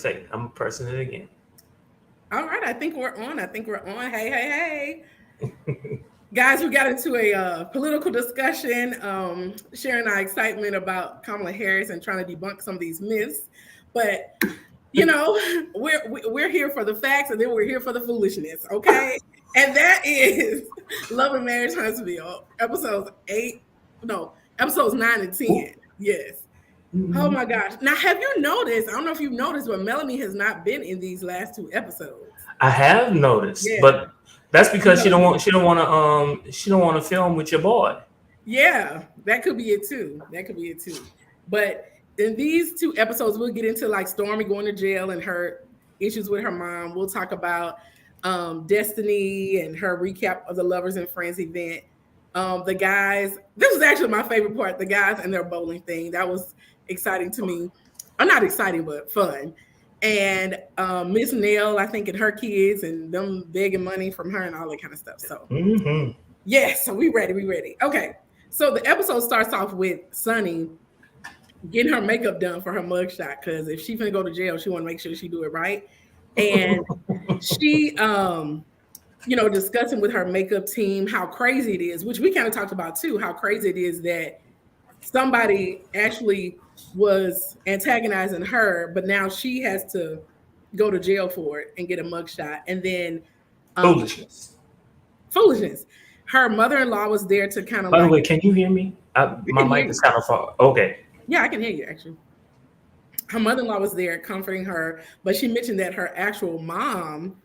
I'm pressing it again. All right, I think we're on. Hey, hey, hey. Guys, we got into a political discussion, sharing our excitement about Kamala Harris and trying to debunk some of these myths. But you know, we're here for the facts, and then we're here for the foolishness, okay? And that is Love and Marriage Huntsville, episodes 9 and 10. Yes. Oh my gosh! Now, have you noticed? I don't know if you've noticed, but Melanie has not been in these last two episodes. I have noticed, Yeah, but that's you because noticed. she don't want to film with your boy. Yeah, that could be it too. That could be it too. But in these two episodes, we'll get into like Stormy going to jail and her issues with her mom. We'll talk about Destiny and her recap of the Lovers and Friends event. The guys, this was actually my favorite part. The guys and their bowling thing, that was exciting to me. Or not exciting, but fun. And Miss Nell, I think, and her kids and them begging money from her and all that kind of stuff. So Mm-hmm. yes, so we ready. We ready. Okay. So the episode starts off with Sunny getting her makeup done for her mugshot because if she finna go to jail, she want to make sure she do it right. And she discussing with her makeup team how crazy it is, which we kind of talked about too, how crazy it is that somebody actually was antagonizing her, but now she has to go to jail for it and get a mugshot. And then um Foolishness. foolishness. Her mother-in-law was there to kind of By the like, way, can you hear me? we My can hear mic you. is kind of far. Okay. Yeah, I can hear you actually. Her mother-in-law was there comforting her, but she mentioned that her actual mom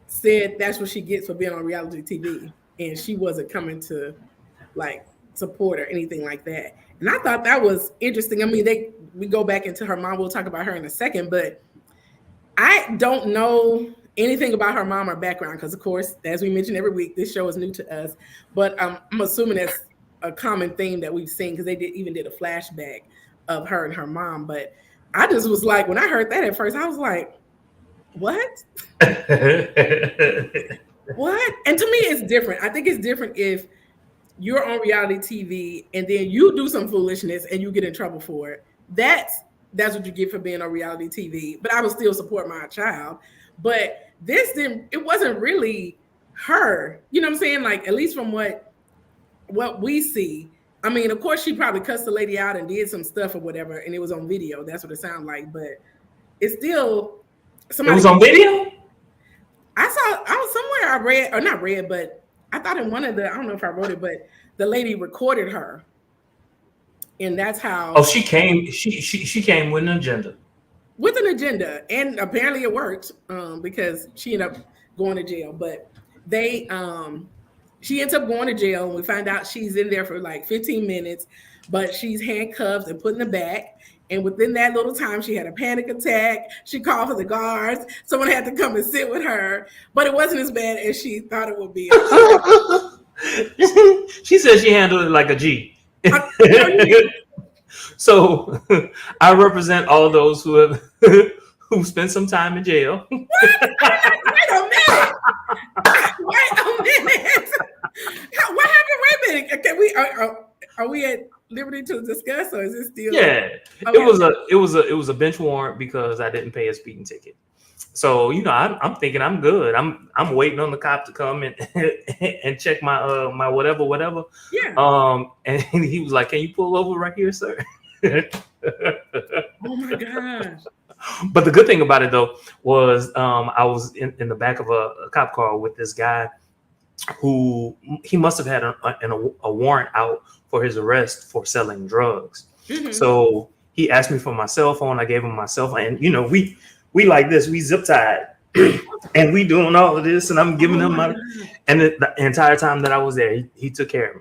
said that's what she gets for being on reality TV, and she wasn't coming to like support or anything like that. And I thought that was interesting. I mean, we go back into her mom. We'll talk about her in a second, but I don't know anything about her mom or background because, of course, as we mention every week, this show is new to us. But I'm assuming that's a common theme that we've seen because they did a flashback of her and her mom. But I just was like, when I heard that at first, I was like, what? What? And to me, it's different. I think it's different if you're on reality TV and then you do some foolishness and you get in trouble for it. That's what you get for being on reality TV. But I would still support my child. But this didn't. It wasn't really her. You know what I'm saying? Like at least from what we see. I mean, of course, she probably cussed the lady out and did some stuff or whatever, and it was on video. That's what it sounded like. But it's still It somebody was on getting. video. I was somewhere I read or not read, but I thought in one of the I don't know if I wrote it, but the lady recorded her, and that's Oh, how she came. She came with an agenda. with an agenda, and apparently it worked because she ended up going to jail. But they she ends up going to jail, and we find out she's in there for like 15 minutes, but she's handcuffed and put in the back. And within that little time, she had a panic attack. She called for the guards. Someone had to come and sit with her, but it wasn't as bad as she thought it would be. She said she handled it like a G. No, you did. So I represent all those who have who spent some time in jail. Wait a minute. Wait a minute. What happened? Wait a minute. Can are we at liberty to discuss, or is it still Yeah, okay? it was a bench warrant because I didn't pay a speeding ticket. So I'm thinking I'm good. I'm waiting on the cop to come and and check my whatever. Yeah. And he was like, "Can you pull over right here, sir?" Oh my gosh. But the good thing about it though was I was in the back of a cop car with this guy who he must have had a warrant out for his arrest for selling drugs. Mm-hmm. So he asked me for my cell phone. I gave him my cell phone, and we like this. We zip tied, and we doing all of this, and I'm giving Oh him my my. god. And the entire time that I was there, he took care of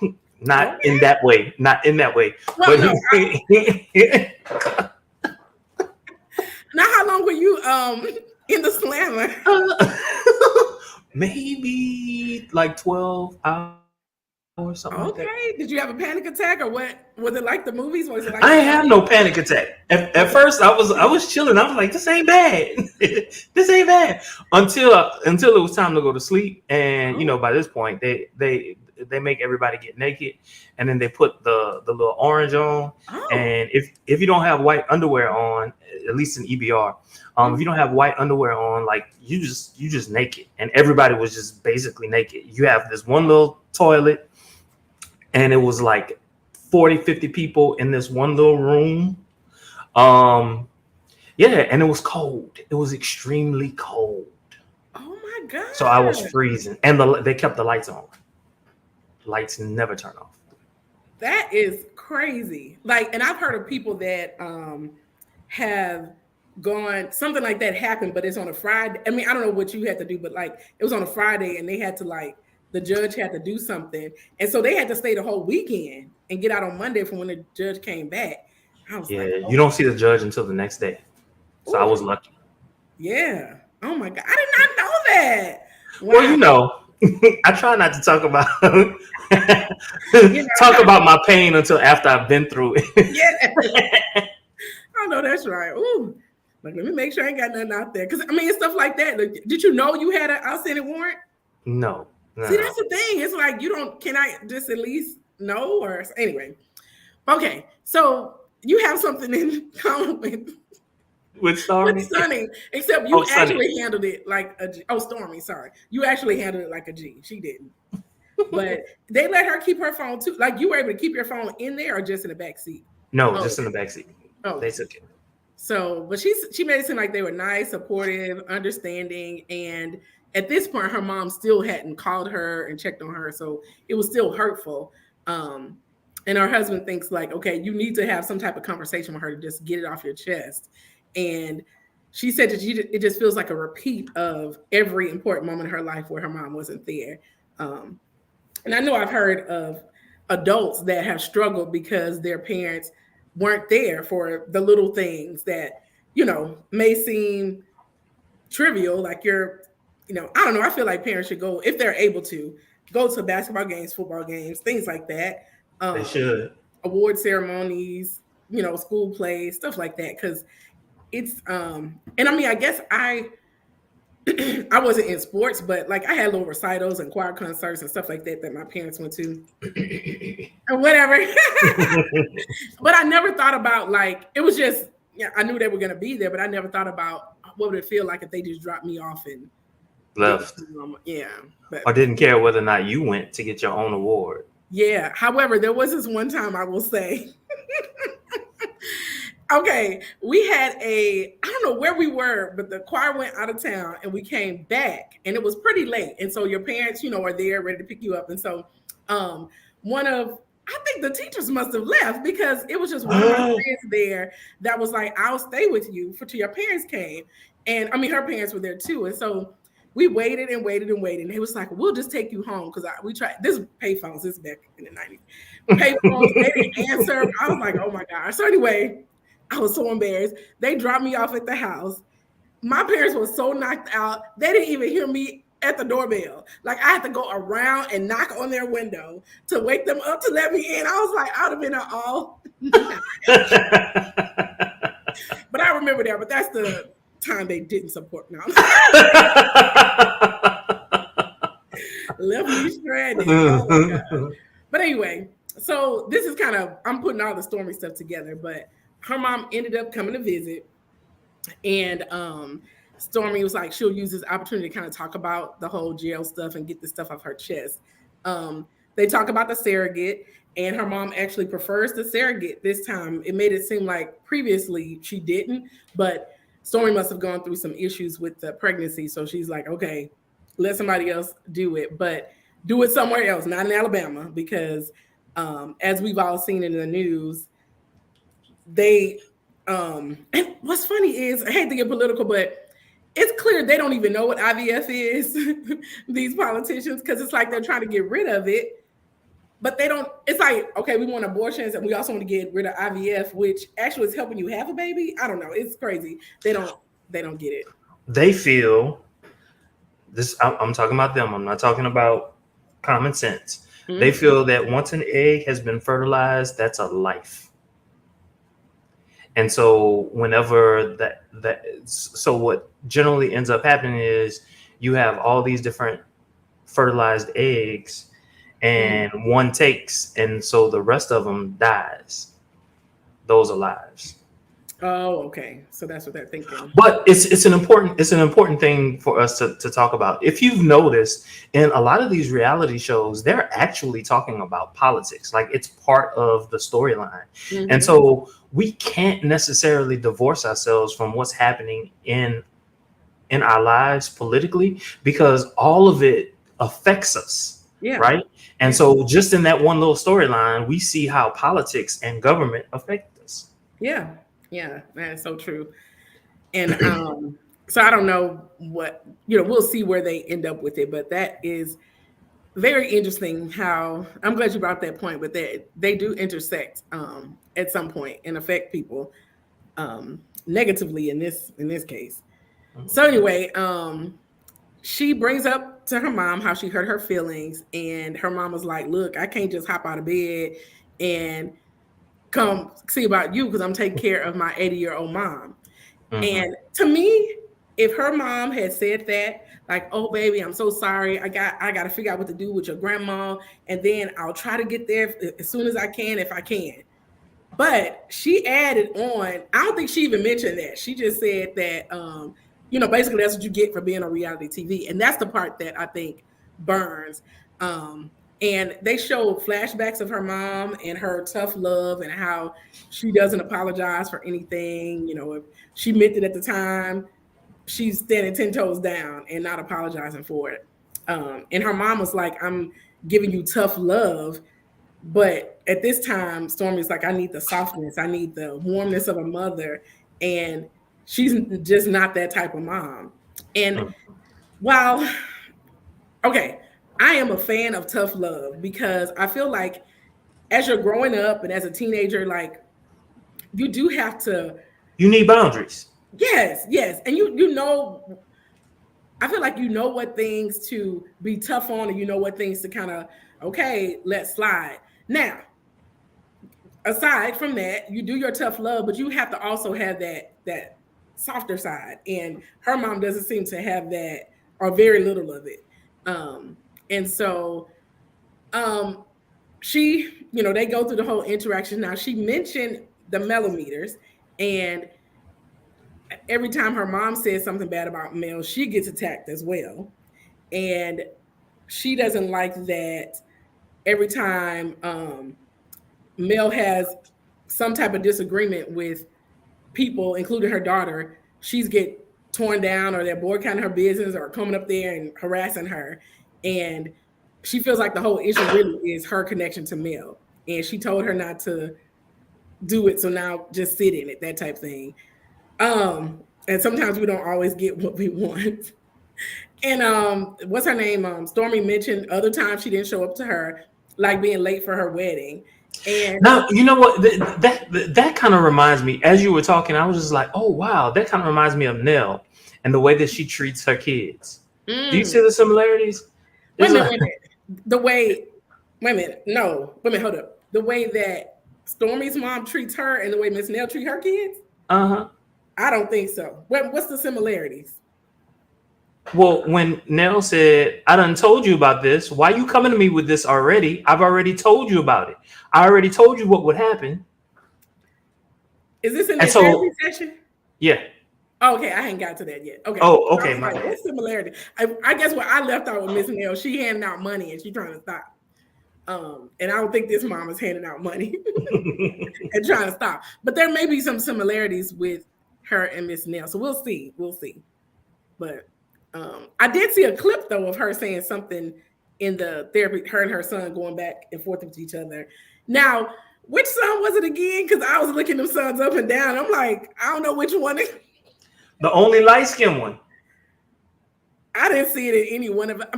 me. Not in Okay. that way, not in that way, Well, but no. he, Now, how long were you in the slammer? maybe like 12 hours, something like that. Okay. Did you have a panic attack, or what? Was it like the movies? Was it like I the ain't show? have no panic attack. At first, I was chilling. I was like, "This ain't bad. This ain't bad." Until it was time to go to sleep, and Oh. by this point, they make everybody get naked, and then they put the little orange on. Oh. And if you don't have white underwear on, at least in EBR, if you don't have white underwear on, like you just naked, and everybody was just basically naked. You have this one little toilet, and it was like 40, 50 people in this one little room. Yeah, and it was cold. It was extremely cold. Oh my God. So I was freezing, and they kept the lights on. Lights never turn off. That is crazy. Like, and I've heard of people that have gone, something like that happened, but it's on a Friday. I mean, I don't know what you had to do, but like it was on a Friday, and they had to like, the judge had to do something, and so they had to stay the whole weekend and get out on Monday from when the judge came back. I was like, you don't see the judge until the next day. So I was lucky. Yeah. Oh my God. I did not know that. Wow. Well, you know, I try not to talk about talk about my pain until after I've been through it. Yeah. I know that's right. Ooh. Like, let me make sure I ain't got nothing out there. Because I mean, it's stuff like that. Like, did you know you had an outstanding warrant? No. See, that's the thing. It's like can I just at least know? Or anyway. Okay. So you have something in common with Sunny, except you actually handled it like a G. Oh, Stormy, sorry. You actually handled it like a G. She didn't. But they let her keep her phone too. Like, you were able to keep your phone in there or just in the back seat? No, just in the back seat. Oh, they took it. So, but she made it seem like they were nice, supportive, understanding, and at this point, her mom still hadn't called her and checked on her, so it was still hurtful. And her husband thinks like, okay, you need to have some type of conversation with her to just get it off your chest. And she said that it just feels like a repeat of every important moment in her life where her mom wasn't there. And I know I've heard of adults that have struggled because their parents weren't there for the little things that, you know, may seem trivial. Like I don't know. I feel like parents should go, if they're able to, go to basketball games, football games, things like that. They should. Award ceremonies, school plays, stuff like that. Because it's and I mean, I guess I wasn't in sports, but like I had little recitals and choir concerts and stuff like that my parents went to or whatever. But I never thought about, like, it was just, I knew they were going to be there, but I never thought about what would it feel like if they just dropped me off and left. Yeah. Or didn't care whether or not you went to get your own award. Yeah. However, there was this one time, I will say, okay, we had I don't know where we were, but the choir went out of town and we came back and it was pretty late. And so your parents, are there ready to pick you up. And so I think the teachers must have left because it was just one of my friends there that was like, I'll stay with you till your parents came. And I mean, her parents were there too. And so we waited and waited and waited. And it was like, we'll just take you home. Because we tried, this payphones, this is back in the 90s. Payphones, they didn't answer. I was like, oh my gosh. So anyway, I was so embarrassed. They dropped me off at the house. My parents were so knocked out. They didn't even hear me at the doorbell. Like, I had to go around and knock on their window to wake them up to let me in. I was like, I would have been all. But I remember that. But that's the time they didn't support me. Left me stranded. Oh my God. But anyway, so this is I'm putting all the Stormy stuff together, but her mom ended up coming to visit, and Stormy was like, she'll use this opportunity to kind of talk about the whole jail stuff and get this stuff off her chest. They talk about the surrogate, and her mom actually prefers the surrogate this time. It made it seem like previously she didn't, but Stormy must have gone through some issues with the pregnancy. So she's like, okay, let somebody else do it, but do it somewhere else, not in Alabama, because as we've all seen in the news, and what's funny is, I hate to get political, but it's clear they don't even know what IVF is, these politicians, because it's like they're trying to get rid of it, but they don't. It's like, okay, we want abortions and we also want to get rid of IVF, which actually is helping you have a baby. I don't know. It's crazy. They don't get it. They feel this. I'm talking about them. I'm not talking about common sense. Mm-hmm. They feel that once an egg has been fertilized, that's a life. And so whenever so what generally ends up happening is you have all these different fertilized eggs, and one takes, and so the rest of them dies. Those are lives. Oh, okay. So that's what they're thinking. But it's an important thing for us to talk about. If you've noticed, in a lot of these reality shows, they're actually talking about politics. Like, it's part of the storyline. And so we can't necessarily divorce ourselves from what's happening in our lives politically, because all of it affects us. Yeah. Right. And so just in that one little storyline, we see how politics and government affect us. Yeah. Yeah, that's so true. And so I don't know what, we'll see where they end up with it, but that is very interesting how, I'm glad you brought that point, but they do intersect at some point and affect people negatively in this case. So anyway, she brings up to her mom how she hurt her feelings, and her mom was like, look, I can't just hop out of bed and come see about you because I'm taking care of my 80-year-old mom. And to me, if her mom had said that, like, oh baby, I'm so sorry, I got to figure out what to do with your grandma, and then I'll try to get there as soon as I can, if I can. But she added on, I don't think she even mentioned that. She just said that basically that's what you get for being on reality TV. And that's the part that I think burns. And they showed flashbacks of her mom and her tough love and how she doesn't apologize for anything. If she meant it at the time, she's standing 10 toes down and not apologizing for it. And her mom was like, I'm giving you tough love. But at this time, Stormy's like, I need the softness. I need the warmness of a mother. And she's just not that type of mom. And while, okay, I am a fan of tough love because I feel like as you're growing up and as a teenager, like, you do have to. You need boundaries. Yes. And I feel like what things to be tough on, and what things to kind of, okay, let's slide. Now, aside from that, you do your tough love, but you have to also have that softer side. And her mom doesn't seem to have that, or very little of it. And so she, they go through the whole interaction. Now, she mentioned the millimeters, and every time her mom says something bad about Mel, she gets attacked as well. And she doesn't like that every time Mel has some type of disagreement with people, including her daughter, she's get torn down, or they're boycotting her business or coming up there and harassing her. And she feels like the whole issue really is her connection to Mel. And she told her not to do it, so now just sit in it, that type thing. And sometimes we don't always get what we want. And what's her name? Stormy mentioned other times she didn't show up to her, like being late for her wedding. And now, you know what? That kind of reminds me, as you were talking, I was just like, oh wow, that kind of reminds me of Nell and the way that she treats her kids. Do you see the similarities? Wait a minute. Hold up. The way that Stormy's mom treats her and the way Miss Nell treats her kids? I don't think so. What's the similarities? Well, when Nell said, I done told you about this. Why you coming to me with this already? I've already told you about it. I already told you what would happen. Is this in the therapy session? Yeah. Okay, I ain't got to that yet. Okay. Oh, okay. What's similarity? I guess what I left out with Miss Nell, she handing out money and she trying to stop. And I don't think this mom is handing out money and trying to stop. But there may be some similarities with her and Miss Nell. So we'll see. But I did see a clip though of her saying something in the therapy, her and her son going back and forth with each other. Now, which son was it again? Because I was looking them sons up and down. I'm like, I don't know which one. The only light-skinned one. I didn't see it in any one of them.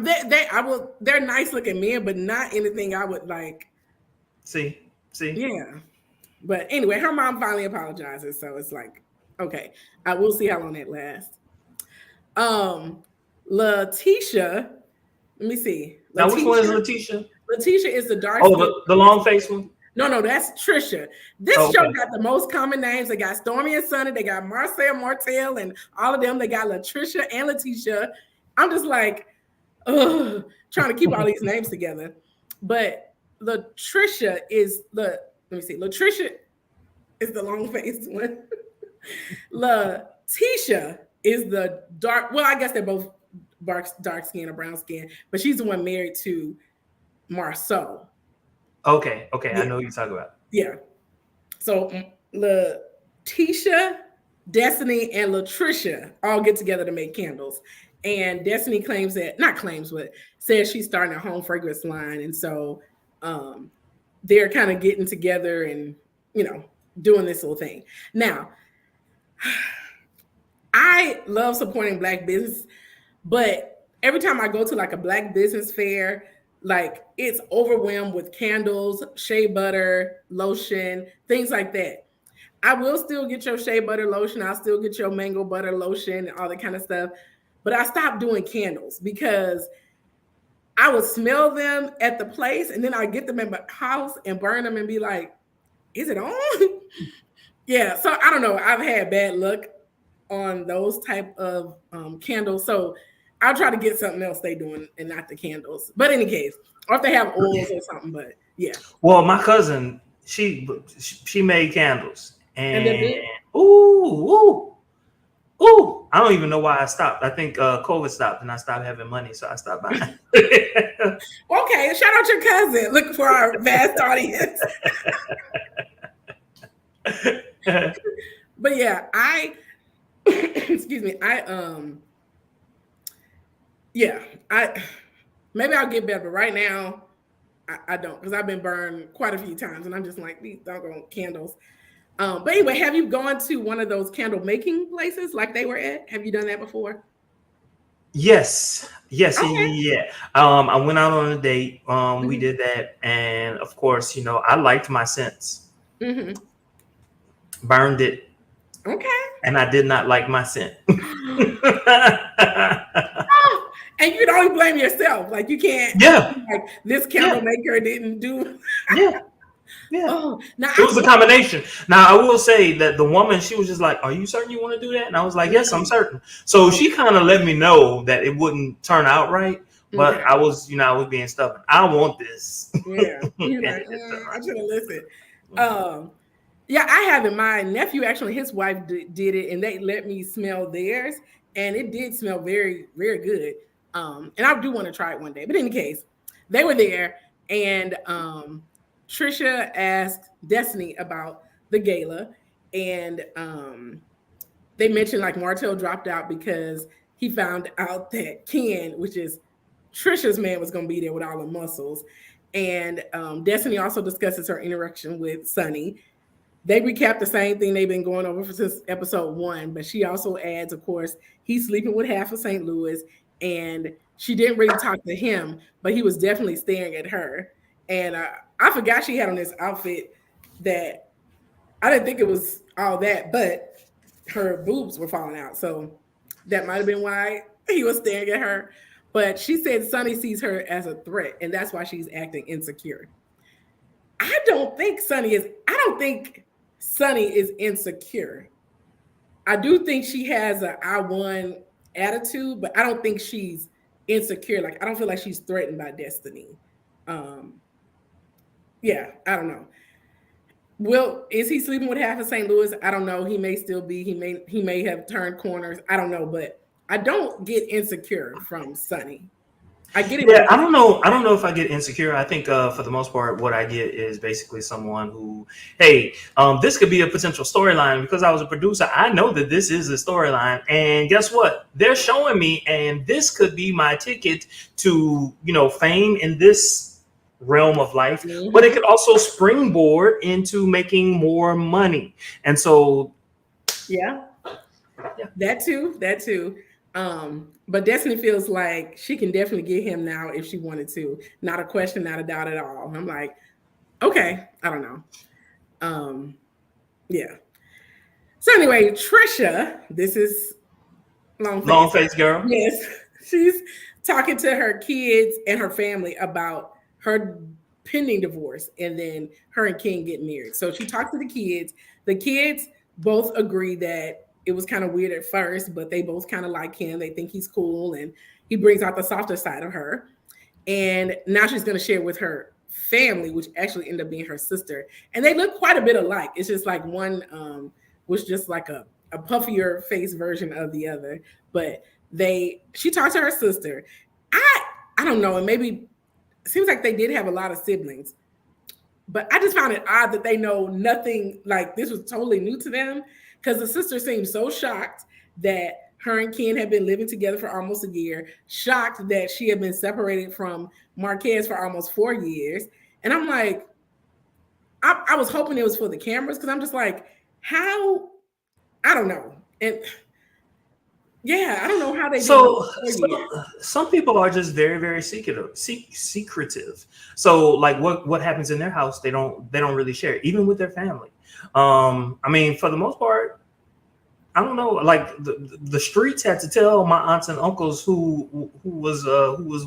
They're nice looking men, but not anything I would like. See. Yeah. But anyway, her mom finally apologizes. So it's like, okay, I will see how long that lasts. Letitia, let me see. Now, which one is Letitia? Letitia is the dark. Oh, the long face one? No, that's Trisha. This show got the most common names. They got Stormy and Sonny. They got Marcel, Martel, and all of them. They got Latricia and Letitia. I'm just like, trying to keep all these names together. But Latricia is the let me see. Latricia is the long faced one. Letitia is the dark. Well, I guess they're both dark skin or brown skin, but she's the one married to Marceau. Okay, I Yeah, know who you're talking about. yeah. So Letitia, Destiny, and Latricia all get together to make candles. And Destiny claims that, not claims, but says she's starting a home fragrance line. And so um, they're kind of getting together and, doing this little thing. Now, I love supporting Black business, but every time I go to like a Black business fair, like it's overwhelmed with candles, shea butter, lotion, things like that. I will still get your shea butter lotion. I'll still get your mango butter lotion and all that kind of stuff. But I stopped doing candles because I would smell them at the place and then I get them in my house and burn them and be like, is it on? Yeah. So I don't know. I've had bad luck on those type of candles. So I'll try to get something else they doing and not the candles. But in any case, or if they have oils or something. But yeah. Well, my cousin, she made candles, And then and ooh, I don't even know why I stopped. I think COVID stopped, and I stopped having money, so I stopped buying. okay, shout out your cousin. Look for our vast audience. But yeah, excuse me, maybe I'll get better, but right now I don't, because I've been burned quite a few times and I'm just like, these doggone candles. But anyway, have you gone to one of those candle making places like they were at? Have you done that before? Yes. Okay. Yeah. I went out on a date. We Mm-hmm. did that, and of course, I liked my scents. Mm-hmm. Burned it, Okay. and I did not like my scent. Oh, and you can only blame yourself. Like you can't. Yeah. Like this candle maker didn't do. Yeah. Oh, now It was a combination. Now, I will say that the woman, she was just like, "Are you certain you want to do that?" And I was like, "Yes, I'm certain." So she kind of let me know that it wouldn't turn out right, but Okay. I was being stubborn. I want this. Yeah. You're like, I should have listened. Yeah, I have it. My nephew, actually, his wife did it, and they let me smell theirs, and it did smell very, very good. And I do want to try it one day. But in any case, they were there, and Trisha asked Destiny about the gala, and they mentioned like Martell dropped out because he found out that Ken, which is Trisha's man, was going to be there with all the muscles. And Destiny also discusses her interaction with Sonny. They recap the same thing they've been going over since episode 1, but she also adds, of course, he's sleeping with half of St. Louis, and she didn't really talk to him, but he was definitely staring at her. And I forgot she had on this outfit that I didn't think it was all that, but her boobs were falling out. So that might have been why he was staring at her. But she said Sonny sees her as a threat, and that's why she's acting insecure. I don't think Sonny is insecure. I do think she has a I won attitude, but I don't think she's insecure. Like I don't feel like she's threatened by Destiny. Yeah, I don't know. Is he sleeping with half of St. Louis? I don't know. He may still be. He may have turned corners. I don't know, but I don't get insecure from Sonny. I get it. Yeah, I don't know. I don't know if I get insecure. I think for the most part, what I get is basically someone who, hey, this could be a potential storyline because I was a producer. I know that this is a storyline, and guess what? They're showing me, and this could be my ticket to fame in this realm of life, but it could also springboard into making more money. And so, yeah. That too. But Destiny feels like she can definitely get him now if she wanted to. Not a question, not a doubt at all. I'm like, okay, I don't know. Yeah. So anyway, Trisha, this is long face girl. Yes, she's talking to her kids and her family about her pending divorce, and then her and King get married. So she talked to the kids. The kids both agree that it was kind of weird at first, but they both kind of like him. They think he's cool, and he brings out the softer side of her. And now she's going to share with her family, which actually ended up being her sister. And they look quite a bit alike. It's just like one was just like a puffier face version of the other. But she talked to her sister. I don't know, and maybe it seems like they did have a lot of siblings. But I just found it odd that they know nothing, like this was totally new to them, because the sister seemed so shocked that her and Ken had been living together for almost a year, shocked that she had been separated from Marquez for almost 4 years. And I'm like, I was hoping it was for the cameras, because I'm just like, how? I don't know. And yeah, I don't know how they so some people are just very, very secretive. So like what happens in their house, they don't really share, even with their family. I mean, for the most part, I don't know. Like the streets had to tell my aunts and uncles who was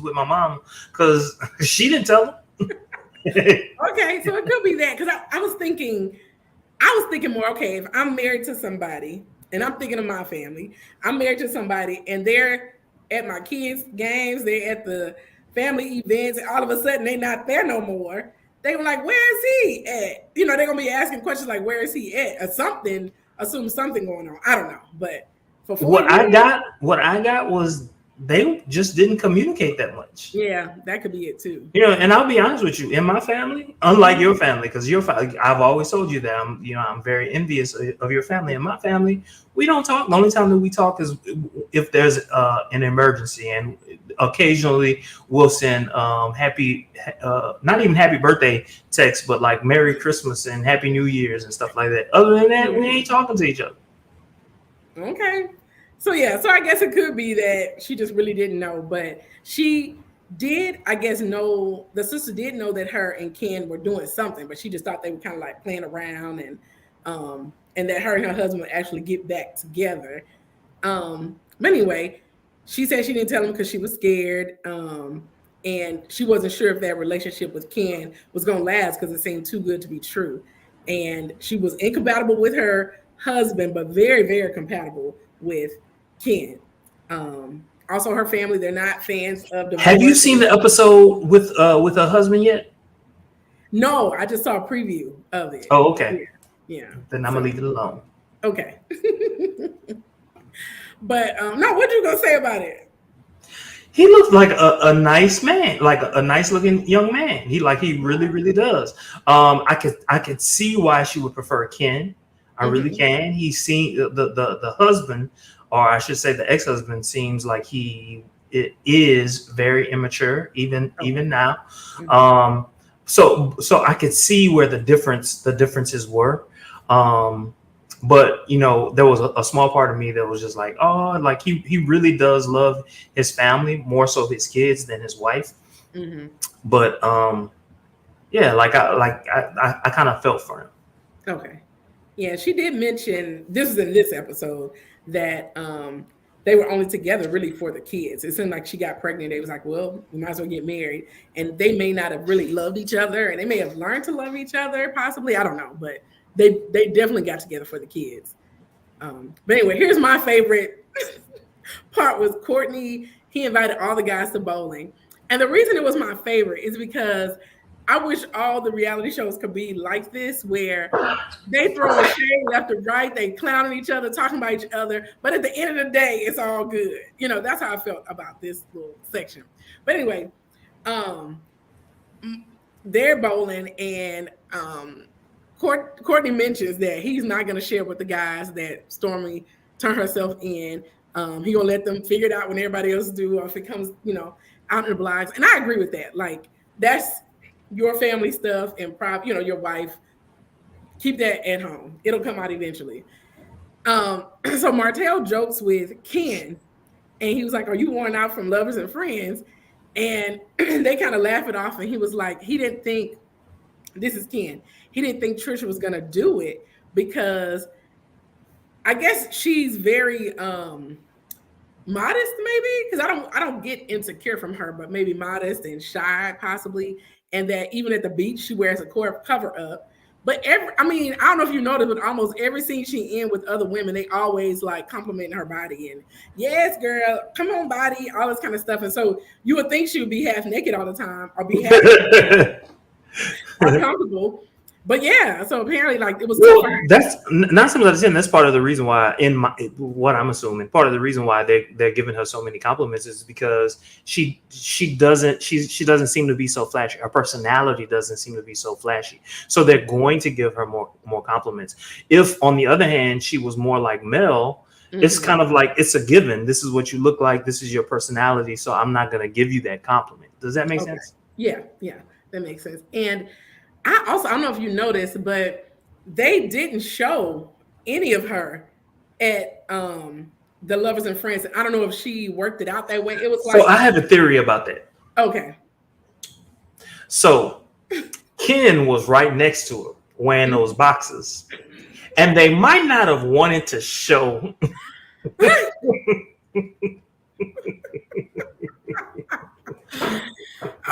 with my mom, because she didn't tell them. Okay, so it could be that, because I was thinking more, okay, if I'm married to somebody, and I'm thinking of my family, I'm married to somebody and they're at my kids' games, they're at the family events, and all of a sudden they're not there no more. They were like, where is he at? You know, they're going to be asking questions like, where is he at? Or something, assume something going on. I don't know. But for what I got was they just didn't communicate that much. Yeah, that could be it too. You know, and I'll be honest with you, in my family, unlike your family, because I've always told you that I'm very envious of your family. In my family, we don't talk. The only time that we talk is if there's an emergency, and occasionally we'll send happy, not even happy birthday texts, but like Merry Christmas and Happy New Year's and stuff like that. Other than that, we ain't talking to each other. Okay. So yeah, so I guess it could be that she just really didn't know, but she did, I guess, know, the sister did know that her and Ken were doing something, but she just thought they were kind of like playing around, and that her and her husband would actually get back together. But anyway, she said she didn't tell him because she was scared, and she wasn't sure if that relationship with Ken was going to last because it seemed too good to be true. And she was incompatible with her husband, but very, very compatible with Ken. Also, her family, they're not fans of divorce. Have you seen the episode with her husband yet? No, I just saw a preview of it. Oh, okay. Yeah. Then I'm gonna leave it alone. Okay. But no, what you gonna say about it? He looked like a nice man, like a nice looking young man. He really, really does. I could see why she would prefer Ken. I really can. He's seen the husband, or I should say the ex-husband, seems like it is very immature, even now. So I could see where the differences were. But there was a small part of me that was just like, oh, like he really does love his family, more so his kids than his wife. But yeah, like I kind of felt for him. Okay. Yeah, she did mention, this is in this episode, that they were only together really for the kids. It seemed like she got pregnant. They was like, well, we might as well get married. And they may not have really loved each other, and they may have learned to love each other, possibly. I don't know. But they definitely got together for the kids. But anyway, here's my favorite part was Courtney. He invited all the guys to bowling. And the reason it was my favorite is because I wish all the reality shows could be like this, where they throw shade left and right, they clowning each other, talking about each other, but at the end of the day, it's all good. That's how I felt about this little section. But anyway, they're bowling, and Courtney mentions that he's not going to share with the guys that Stormy turned herself in. He gonna let them figure it out when everybody else do, or if it comes, out in the blogs. And I agree with that. Like, that's your family stuff and your wife, keep that at home. It'll come out eventually. So Martell jokes with Ken, and he was like, are you worn out from Lovers and Friends? And they kind of laugh it off, and he was like, he didn't think, this is Ken, he didn't think Trisha was gonna do it because I guess she's very modest, maybe, because I don't get insecure from her, but maybe modest and shy possibly. And that even at the beach, she wears a cover up. But I don't know if you noticed, but almost every scene she in with other women, they always like complimenting her body and yes, girl, come on, body, all this kind of stuff. And so you would think she would be half naked all the time or be half or comfortable. But yeah, so apparently, like it was tough for her. That's not something I'm saying. That's part of the reason why, what I'm assuming, part of the reason why they're giving her so many compliments is because she doesn't seem to be so flashy. Her personality doesn't seem to be so flashy. So they're going to give her more compliments. If on the other hand she was more like Mel, it's kind of like it's a given. This is what you look like. This is your personality. So I'm not going to give you that compliment. Does that make sense? Yeah, that makes sense. And I don't know if you noticed, but they didn't show any of her at the Lovers and Friends. I don't know if she worked it out that way. It was like, so I have a theory about that. Okay. So Ken was right next to her wearing those boxes, and they might not have wanted to show.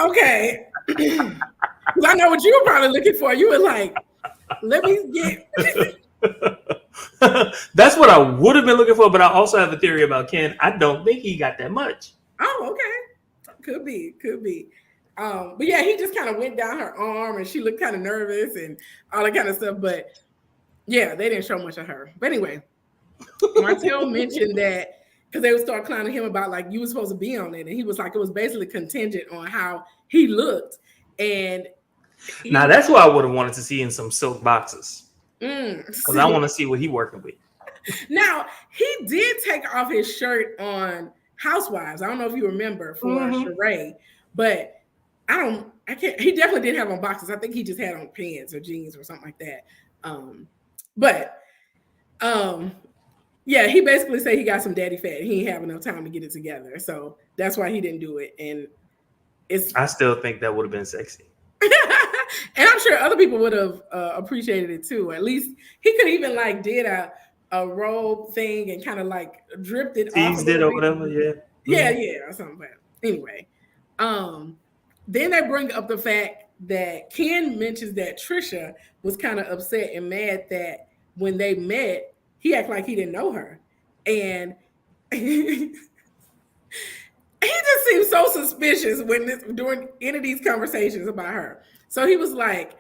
Okay. I know what you were probably looking for. You were like, let me get. That's what I would have been looking for, but I also have a theory about Ken. I don't think he got that much. Oh, okay. Could be. But yeah, he just kind of went down her arm and she looked kind of nervous and all that kind of stuff. But yeah, they didn't show much of her. But anyway, Martell mentioned that because they would start clowning him about like you were supposed to be on it. And he was like, it was basically contingent on how he looked. And now that's what I would have wanted to see in some silk boxes. Because I want to see what he working with. Now, he did take off his shirt on Housewives. I don't know if you remember for Sheree, but he definitely didn't have on boxes. I think he just had on pants or jeans or something like that. Yeah, he basically said he got some daddy fat. He didn't have enough time to get it together. So that's why he didn't do it. And I still think that would have been sexy. And I'm sure other people would have appreciated it too. At least he could even like did a robe thing and kind of like dripped it off. Teased it or whatever, yeah. Yeah, or something like that. Anyway, then they bring up the fact that Ken mentions that Trisha was kind of upset and mad that when they met, he acted like he didn't know her. And he just seemed so suspicious during any of these conversations about her. So he was like,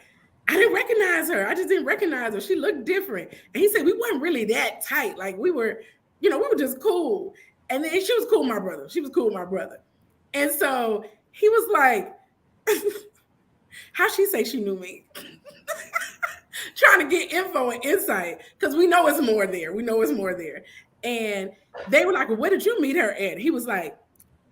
I didn't recognize her. I just didn't recognize her. She looked different. And he said, we weren't really that tight. Like we were just cool. And then she was cool with my brother. She was cool with my brother. And so he was like, how'd she say she knew me? Trying to get info and insight because we know it's more there. And they were like, well, where did you meet her at? He was like,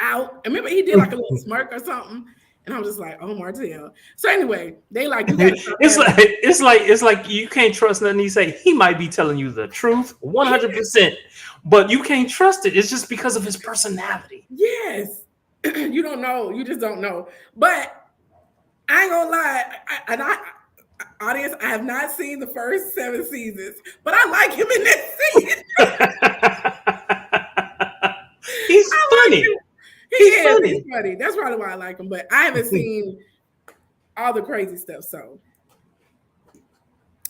out. I remember he did like a little smirk or something. And I was just like, oh, Martell. So anyway, they like, you it's like you can't trust nothing he say. He might be telling you the truth 100%, but you can't trust it. It's just because of his personality. Yes. You don't know. You just don't know. But I ain't gonna lie. Audience, I have not seen the first 7 seasons, but I like him in that scene. He's funny. He's funny. That's probably why I like him, but I haven't seen all the crazy stuff. So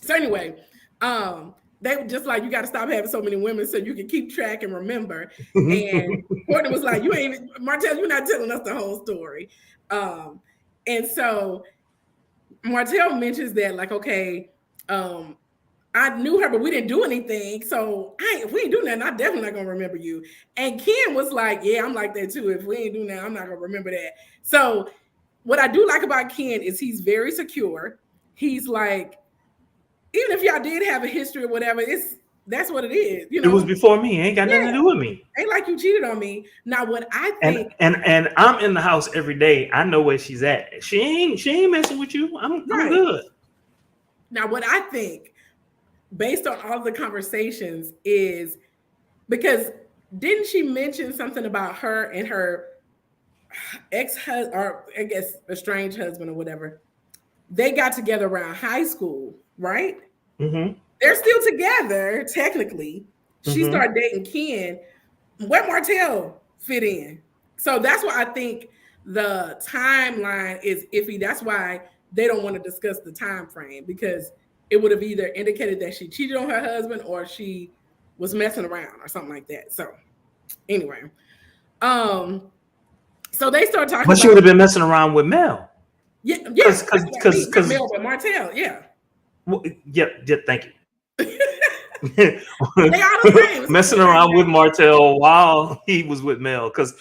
anyway, they were just like, you got to stop having so many women so you can keep track and remember. And Courtney was like, Martell, you're not telling us the whole story. And so Martell mentions that, like, okay, I knew her, but we didn't do anything. So if we ain't do nothing, I'm definitely not gonna remember you. And Ken was like, yeah, I'm like that too. If we ain't do nothing, I'm not gonna remember that. So what I do like about Ken is he's very secure. He's like, even if y'all did have a history or whatever, that's what it is. You know, it was before me. It ain't got nothing to do with me. Ain't like you cheated on me. Now, what I think, and I'm in the house every day. I know where she's at. She ain't messing with you. I'm good. Now, what I think, based on all the conversations, is because didn't she mention something about her and her ex-husband, or I guess estranged husband or whatever? They got together around high school, right? Mm-hmm. They're still together, technically. She started dating Ken. Where Martell fit in? So that's why I think the timeline is iffy. That's why they don't want to discuss the time frame, because it would have either indicated that she cheated on her husband or she was messing around or something like that. So anyway, so they start talking But she would have been messing around with Mel. Yeah, Because Mel, but Martell, yeah. Thank you. They are the same. Messing around with Martell while he was with Mel, because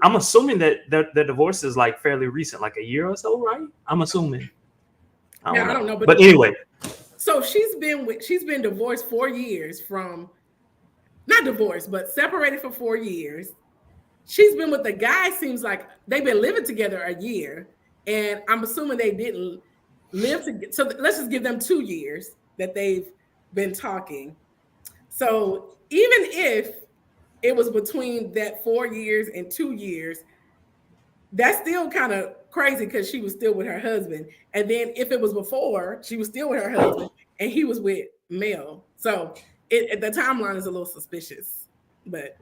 I'm assuming that the divorce is like fairly recent, like a year or so, right? I'm assuming. I don't know. But anyway, so she's been divorced 4 years from, not divorced, but separated for 4 years. She's been with the guy. Seems like they've been living together a year, and I'm assuming they didn't live together. So let's just give them 2 years that they've been talking. So even if it was between that 4 years and 2 years, that's still kind of crazy because she was still with her husband. And then if it was before, she was still with her husband and he was with Mel. So the timeline is a little suspicious. But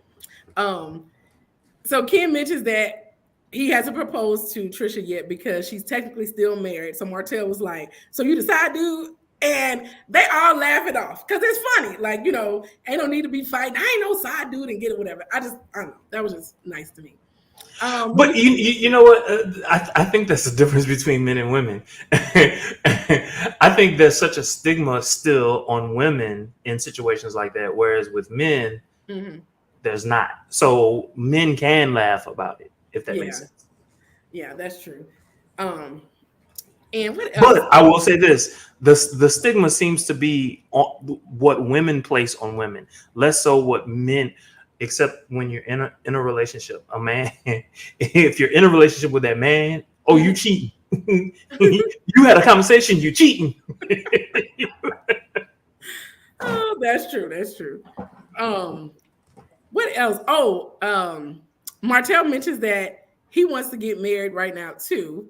so Ken mentions that he hasn't proposed to Trisha yet because she's technically still married. So Martell was like, so you the side dude? And they all laugh it off because it's funny. Like, ain't no need to be fighting. I ain't no side dude and get it, whatever. I don't know. That was just nice to me. But you know what? I think that's the difference between men and women. I think there's such a stigma still on women in situations like that, whereas with men, there's not. So men can laugh about it, if that makes sense. Yeah, that's true. And what else? But I will say this: the stigma seems to be on what women place on women, less so what men. Except when you're in a relationship, a man, if you're in a relationship with that man, oh, you cheating. You had a conversation, you cheating. Oh, that's true. That's true. What else? Martell mentions that he wants to get married right now too.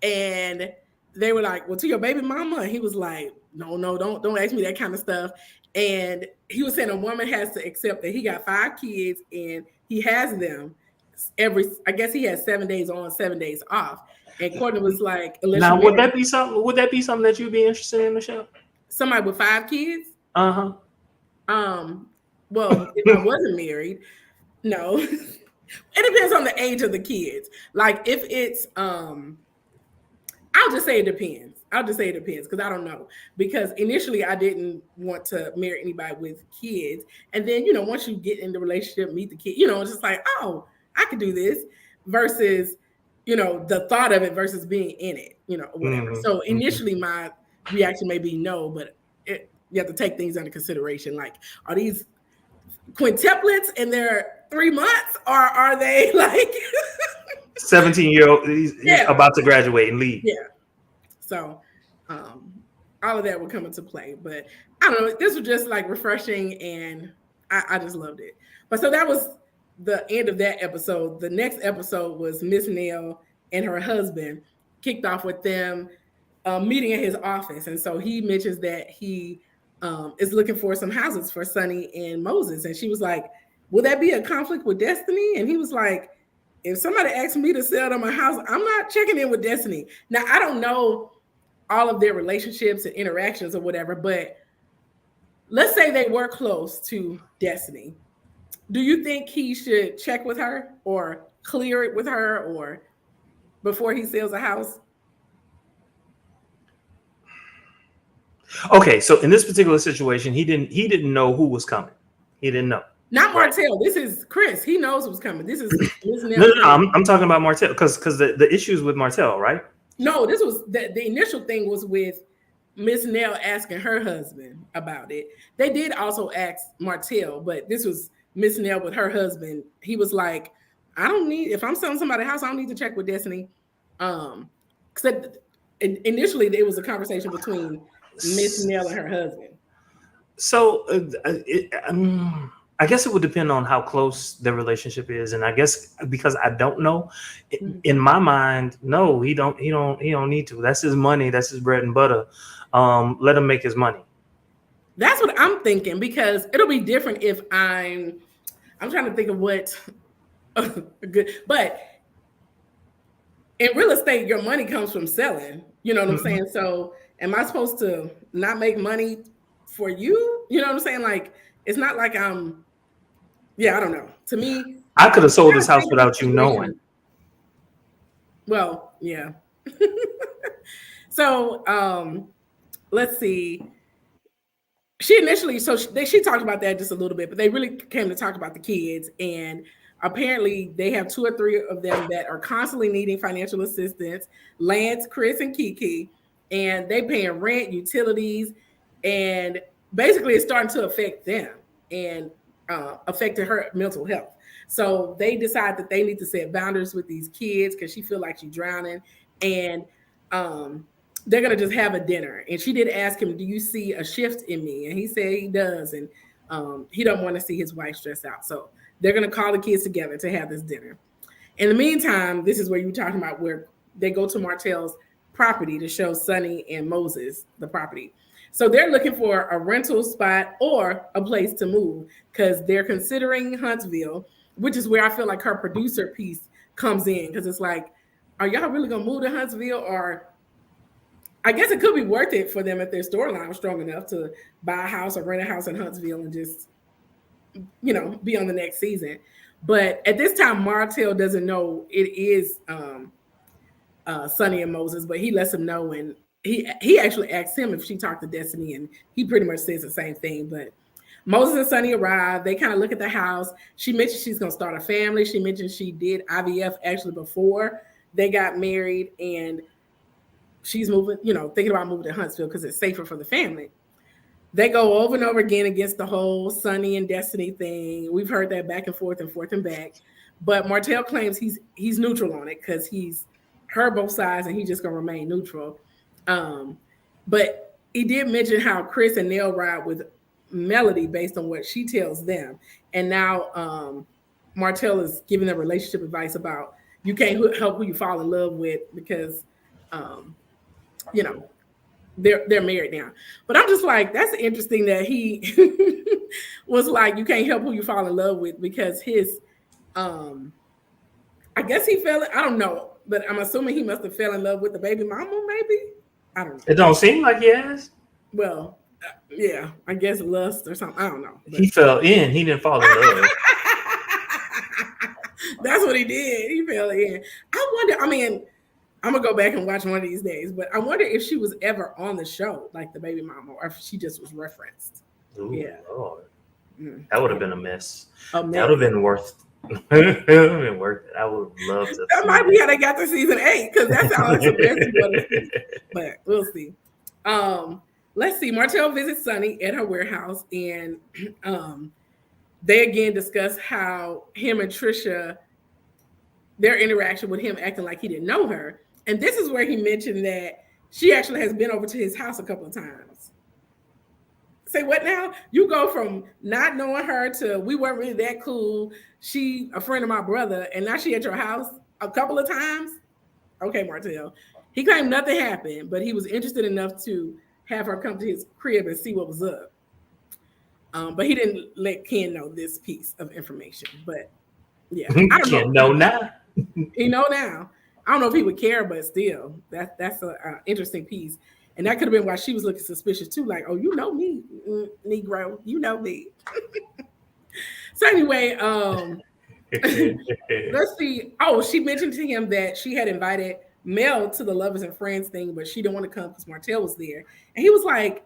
And they were like, well, to your baby mama. And he was like, no, don't ask me that kind of stuff. And he was saying a woman has to accept that he got 5 kids and he has them I guess he has 7 days on, 7 days off. And Courtney was like, now, would that be something that you'd be interested in, Michelle? Somebody with 5 kids? Uh-huh. Well, if I wasn't married, no. It depends on the age of the kids. Like if it's I'll just say it depends because I don't know. Because initially I didn't want to marry anybody with kids. And then, once you get in the relationship, meet the kid, it's just like, oh, I could do this versus, the thought of it versus being in it, whatever. Mm-hmm. So initially my reaction may be no, but you have to take things under consideration. Like, are these quintuplets and they're 3 months or are they like 17-year-old about to graduate and leave? Yeah. So all of that will come into play. But I don't know. This was just like refreshing and I just loved it. But so that was the end of that episode. The next episode was Miss Nell and her husband, kicked off with them meeting at his office. And so he mentions that he is looking for some houses for Sonny and Moses. And she was like, will that be a conflict with Destiny? And he was like, if somebody asks me to sell them a house, I'm not checking in with Destiny. Now, I don't know all of their relationships and interactions or whatever, but let's say they were close to Destiny. Do you think he should check with her or clear it with her or before he sells a house? Okay, so in this particular situation, he didn't know who was coming. He didn't know. Not Martell. This is Chris. He knows who's coming. This is no. I'm talking about Martell because the issues with Martell, right? No, this was the initial thing was with Miss Nell asking her husband about it. They did also ask Martell, but this was Miss Nell with her husband. He was like, I don't need, if I'm selling somebody's house, I don't need to check with Destiny. Because initially there was a conversation between Miss Nell and her husband. So I guess it would depend on how close their relationship is, and I guess because I don't know, in my mind, no, he don't need to. That's his money. That's his bread and butter. Let him make his money. That's what I'm thinking because it'll be different if I'm trying to think of what good, but in real estate, your money comes from selling. You know what I'm saying? So am I supposed to not make money for you? You know what I'm saying? Like, it's not like I don't know. To me, I could have sold kind this of house think of the without you knowing. situation. Well, yeah. So, let's see. She initially, she talked about that just a little bit, but they really came to talk about the kids. And apparently, they have 2 or 3 of them that are constantly needing financial assistance. Lance, Chris, and Kiki, and they paying rent, utilities, and basically, it's starting to affect them and affected her mental health. So they decide that they need to set boundaries with these kids because she feel like she's drowning, and um, they're gonna just have a dinner. And she did ask him, "Do you see a shift in me?" And he said he does, and he don't want to see his wife stressed out. So they're gonna call the kids together to have this dinner. In the meantime, this is where you were talking about where they go to Martell's property to show Sonny and Moses the property. So they're looking for a rental spot or a place to move because they're considering Huntsville, which is where I feel like her producer piece comes in because it's like, are y'all really gonna move to Huntsville? Or I guess it could be worth it for them if their storyline was strong enough to buy a house or rent a house in Huntsville and just, be on the next season. But at this time, Martell doesn't know it is Sonny and Moses, but he lets him know, and he actually asked him if she talked to Destiny, and he pretty much says the same thing. But Moses and Sonny arrive. They kind of look at the house. She mentioned she's going to start a family. She mentioned she did IVF actually before they got married, and she's moving, thinking about moving to Huntsville because it's safer for the family. They go over and over again against the whole Sonny and Destiny thing. We've heard that back and forth and back. But Martell claims he's neutral on it because he's heard both sides and he's just gonna remain neutral. But he did mention how Chris and Nell ride with Melody based on what she tells them. And now Martell is giving them relationship advice about you can't help who you fall in love with because they're married now. But I'm just like, that's interesting that he was like, you can't help who you fall in love with because his I guess he fell, I don't know, but I'm assuming he must have fell in love with the baby mama, maybe. I don't know. It don't seem like he has. Well, yeah, I guess lust or something. I don't know. But he fell in. He didn't fall in love. That's what he did. He fell in. I wonder, I'm gonna go back and watch one of these days, but I wonder if she was ever on the show, like the baby mama, or if she just was referenced. Ooh, yeah, Lord. That would have been a mess. That would have been worth. It would have been worth it. I would love to. That might be how they got to season 8 because that sounds like the best. But we'll see. Let's see. Martell visits Sonny at her warehouse, and they again discuss how him and Trisha, their interaction with him acting like he didn't know her. And this is where he mentioned that she actually has been over to his house a couple of times. Say what now? You go from not knowing her to we weren't really that cool. She a friend of my brother, and now she at your house a couple of times. Okay, Martell. He claimed nothing happened, but he was interested enough to have her come to his crib and see what was up. But he didn't let Ken know this piece of information. But yeah, I don't know now. He know now. I don't know if he would care, but still, that's an interesting piece. And that could have been why she was looking suspicious too. Like, oh, you know me, Negro, you know me. So anyway, let's see. Oh, she mentioned to him that she had invited Mel to the Lovers and Friends thing, but she didn't want to come because Martell was there. And he was like,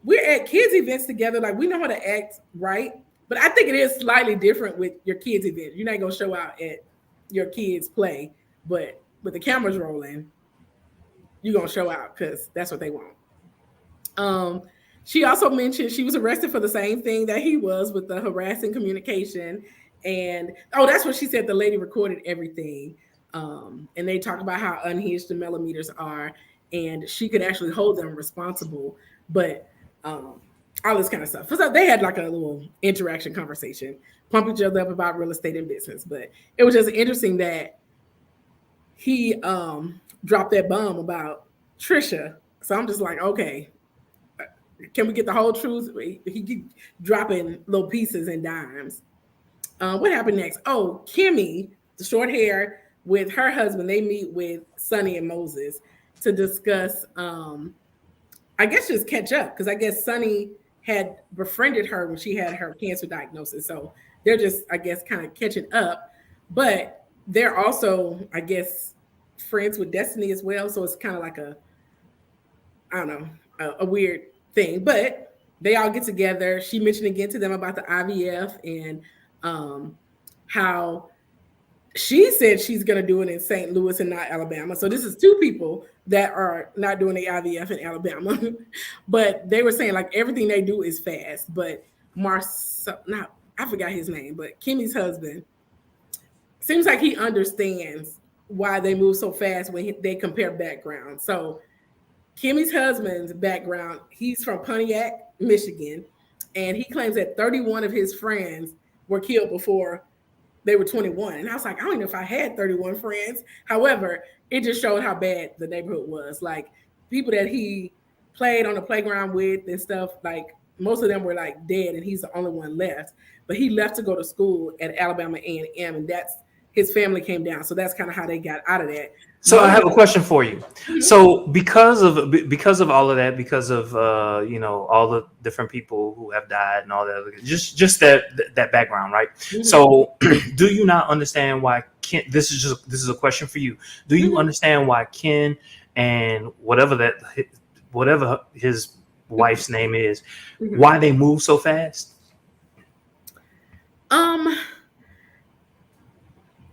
we're at kids events together. Like, we know how to act right. But I think it is slightly different with your kids event. You're not going to show out at your kids play, but with the cameras rolling, you're going to show out because that's what they want. She also mentioned she was arrested for the same thing that he was with the harassing communication. And, that's what she said. The lady recorded everything. And they talk about how unhinged the millimeters are. And she could actually hold them responsible. But all this kind of stuff. So they had like a little interaction conversation, pump each other up about real estate and business. But it was just interesting that he dropped that bomb about Trisha. So I'm just like, okay, can we get the whole truth? He keep dropping little pieces and dimes. What happened next? Oh, Kimmy, the short hair, with her husband, they meet with Sonny and Moses to discuss I guess just catch up because I guess Sunny had befriended her when she had her cancer diagnosis. So they're just, I guess, kind of catching up. But they're also, I guess, friends with Destiny as well. So it's kind of like I don't know, a weird thing. But they all get together. She mentioned again to them about the IVF and how she said she's going to do it in St. Louis and not Alabama. So this is two people that are not doing the IVF in Alabama. But they were saying like everything they do is fast. But I forgot his name, but Kimmy's husband seems like he understands why they move so fast when they compare backgrounds. So Kimmy's husband's background, he's from Pontiac, Michigan, and he claims that 31 of his friends were killed before they were 21. And I was like, I don't know if I had 31 friends. However, it just showed how bad the neighborhood was. Like people that he played on the playground with and stuff, like most of them were like dead and he's the only one left. But he left to go to school at Alabama A&M and that's his family came down. So that's kind of how they got out of that. So I have a question for you. So because of all of that, because of all the different people who have died and all that, just that background, right? Mm-hmm. So do you not understand why Ken? This is a question for you. Do you understand why Ken and whatever his wife's name is, why they move so fast?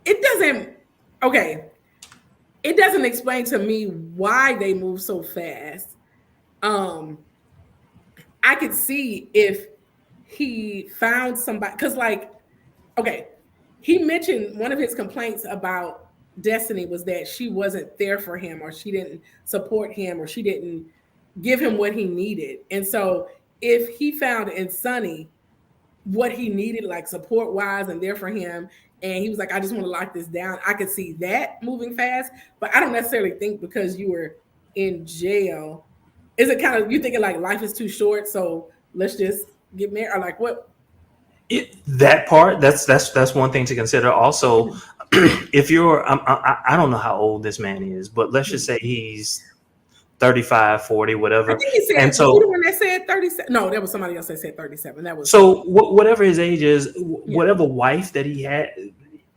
It doesn't. Okay. It doesn't explain to me why they move so fast. I could see if he found somebody, because he mentioned one of his complaints about Destiny was that she wasn't there for him or she didn't support him or she didn't give him what he needed. And so if he found in Sunny what he needed, like support wise and there for him, and he was like, I just want to lock this down, I could see that moving fast. But I don't necessarily think because you were in jail, is it kind of, you thinking like life is too short, so let's just get married, or like what? That part, that's one thing to consider. Also, if you're, I don't know how old this man is, but let's just say he's 35, 40, whatever. I think he said, and so the one that said 37. No, that was somebody else that said 37. That was so whatever his age is, whatever wife that he had,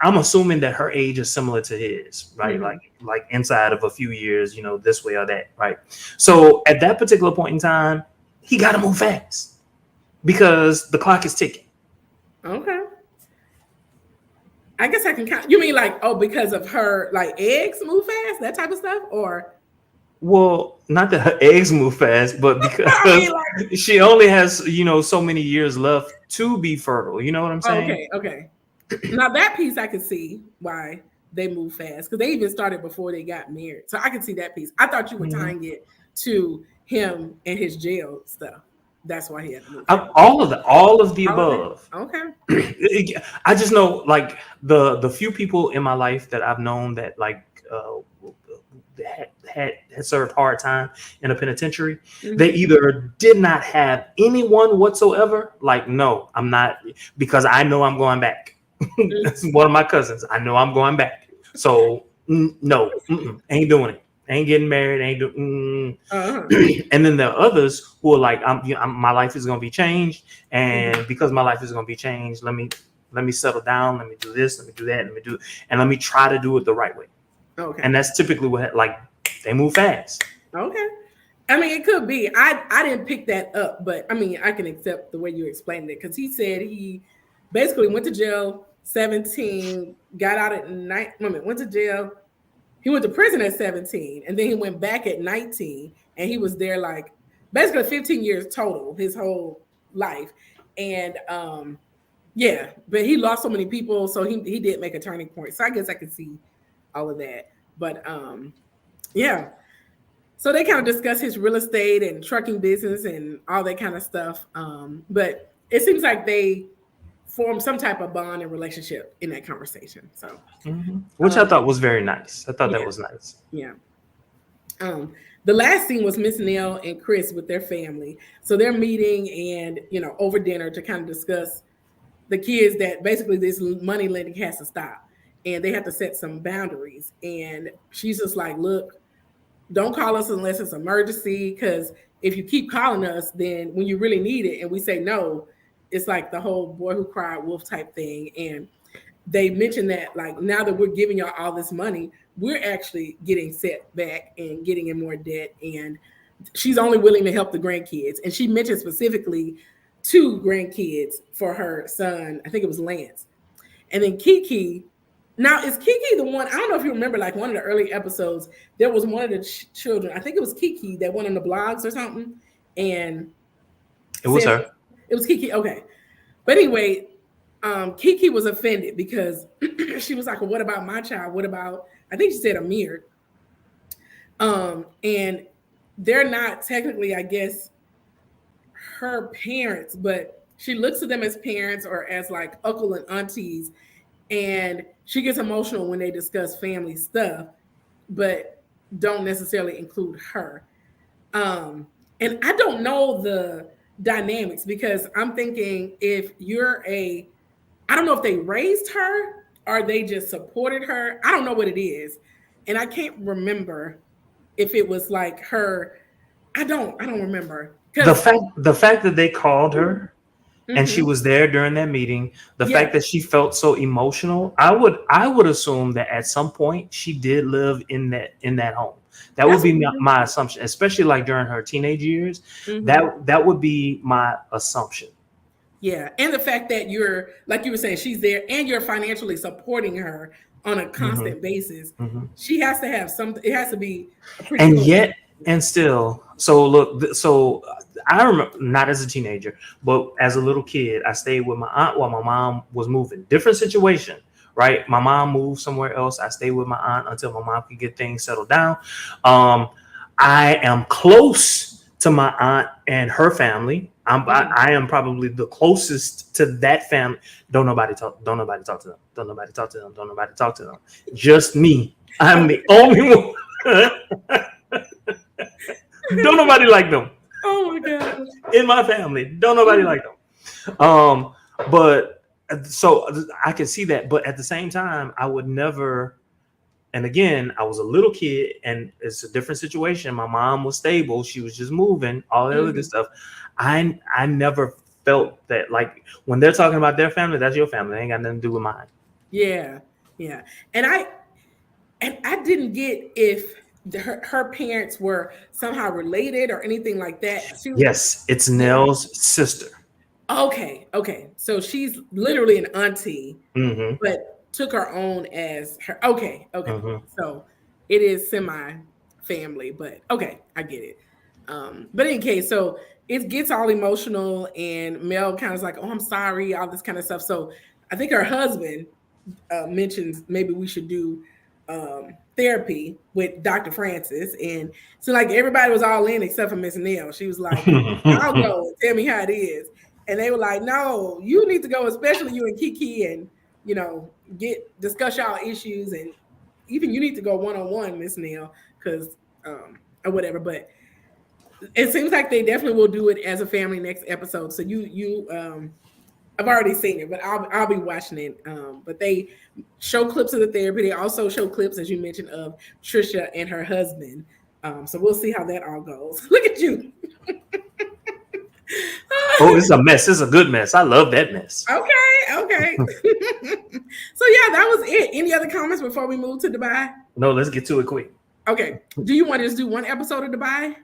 I'm assuming that her age is similar to his, right? Mm-hmm. Like inside of a few years, this way or that, right? So at that particular point in time, he got to move fast because the clock is ticking. Okay. I guess I can count. You mean like, because of her, like eggs move fast, that type of stuff, or? Well, not that her eggs move fast, but because she only has, so many years left to be fertile. You know what I'm saying? Okay. Now that piece I could see why they move fast because they even started before they got married. So I can see that piece. I thought you were tying it to him and his jail stuff. That's why he had to move fast. All of the above. Okay. I just know like the few people in my life that I've known that like had served hard time in a penitentiary. Mm-hmm. They either did not have anyone whatsoever. Like, no, I'm not, because I know I'm going back. That's one of my cousins. I know I'm going back. So no, ain't doing it. Ain't getting married. Ain't doing. And then there are others who are like, my life is going to be changed, and because my life is going to be changed, let me settle down. Let me do this. Let me do that. Let me try to do it the right way. Okay. And that's typically what, like, they move fast. Okay. I mean, it could be. I didn't pick that up, but I mean, I can accept the way you explained it because he said he basically went to jail 17, got out at went to jail. He went to prison at 17, and then he went back at 19, and he was there like basically 15 years total, his whole life. And but he lost so many people, so he did make a turning point. So I guess I could see all of that. But so they kind of discuss his real estate and trucking business and all that kind of stuff. But it seems like they formed some type of bond and relationship in that conversation. So which I thought was very nice. I thought that was nice. Yeah. The last scene was Miss Nell and Chris with their family. So they're meeting and over dinner to kind of discuss the kids that basically this money lending has to stop. And they have to set some boundaries. And she's just like, look, don't call us unless it's emergency, because if you keep calling us, then when you really need it and we say no, it's like the whole boy who cried wolf type thing. And they mentioned that like now that we're giving y'all all this money, we're actually getting set back and getting in more debt. And she's only willing to help the grandkids. And she mentioned specifically 2 grandkids for her son. I think it was Lance. And then Kiki. Now, is Kiki the one? I don't know if you remember, like one of the early episodes, there was one of the children. I think it was Kiki that went on the blogs or something. And It was her. It was Kiki. Okay. But anyway, Kiki was offended because she was like, well, what about my child? What about, I think she said Amir. And they're not technically, I guess, her parents, but she looks at them as parents or as like uncle and aunties. And she gets emotional when they discuss family stuff, but don't necessarily include her. And I don't know the dynamics, because I'm thinking if you're I don't know if they raised her or they just supported her. I don't know what it is. And I can't remember if it was like her. I don't remember. The fact that they called her and she was there during that meeting, the fact that she felt so emotional, I would assume that at some point she did live in that home. That would be my assumption, especially like during her teenage years. That would be my assumption. Yeah, and the fact that you're, like you were saying, she's there and you're financially supporting her on a constant basis. She has to have something. It has to be a pretty. And yet, and still, so look, so I remember, not as a teenager, but as a little kid, I stayed with my aunt while my mom was moving. Different situation, right? My mom moved somewhere else. I stayed with my aunt until my mom could get things settled down. I am close to my aunt and her family. I am probably the closest to that family. Don't nobody talk to them. Don't nobody talk to them. Just me. I'm the only one. Don't nobody like them. Oh my God. In my family, don't nobody like them. But so I can see that, but at the same time, I would never. And again, I was a little kid, and it's a different situation. My mom was stable; she was just moving, all that other good stuff. I never felt that, like, when they're talking about their family, that's your family. They ain't got nothing to do with mine. Yeah, and I didn't get if her parents were somehow related or anything like that. Yes, it's Nell's sister. Okay. So she's literally an auntie, but took her own as her. Okay. So it is semi-family, but okay, I get it. But in case, so it gets all emotional, and Mel kind of is like, "Oh, I'm sorry," all this kind of stuff. So I think her husband mentions maybe we should do therapy with Dr. Francis, and so like everybody was all in except for Miss Nell. She was like, "I'll go and tell me how it is," and they were like, "No, you need to go, especially you and Kiki, and discuss y'all issues, and even you need to go one-on-one, Miss Nell, because or whatever." But it seems like they definitely will do it as a family next episode. So you I've already seen it, but I'll be watching it. But they show clips of the therapy. They also show clips, as you mentioned, of Trisha and her husband. So we'll see how that all goes. Look at you. Oh, it's a mess. It's a good mess. I love that mess. Okay. So yeah, that was it. Any other comments before we move to Dubai? No, let's get to it quick. Okay. Do you want to just do one episode of Dubai?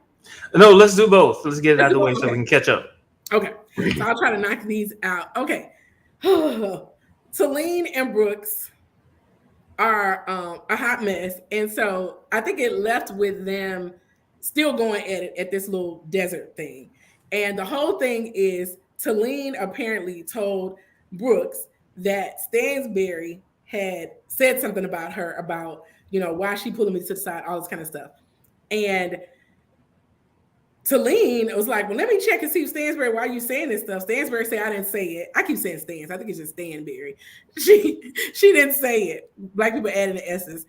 No, let's do both. Let's get it out of the way so we can catch up. Okay. So I'll try to knock these out. Okay. Talene and Brooks are a hot mess. And so I think it left with them still going at it at this little desert thing. And the whole thing is Talene apparently told Brooks that Stansberry had said something about her, about, why she pulling me to the side, all this kind of stuff. And Talene was like, well, let me check and see if Stansberry, why are you saying this stuff? Stansberry said, I didn't say it. I keep saying Stans. I think it's just Stanberry. She didn't say it. Black people added the S's.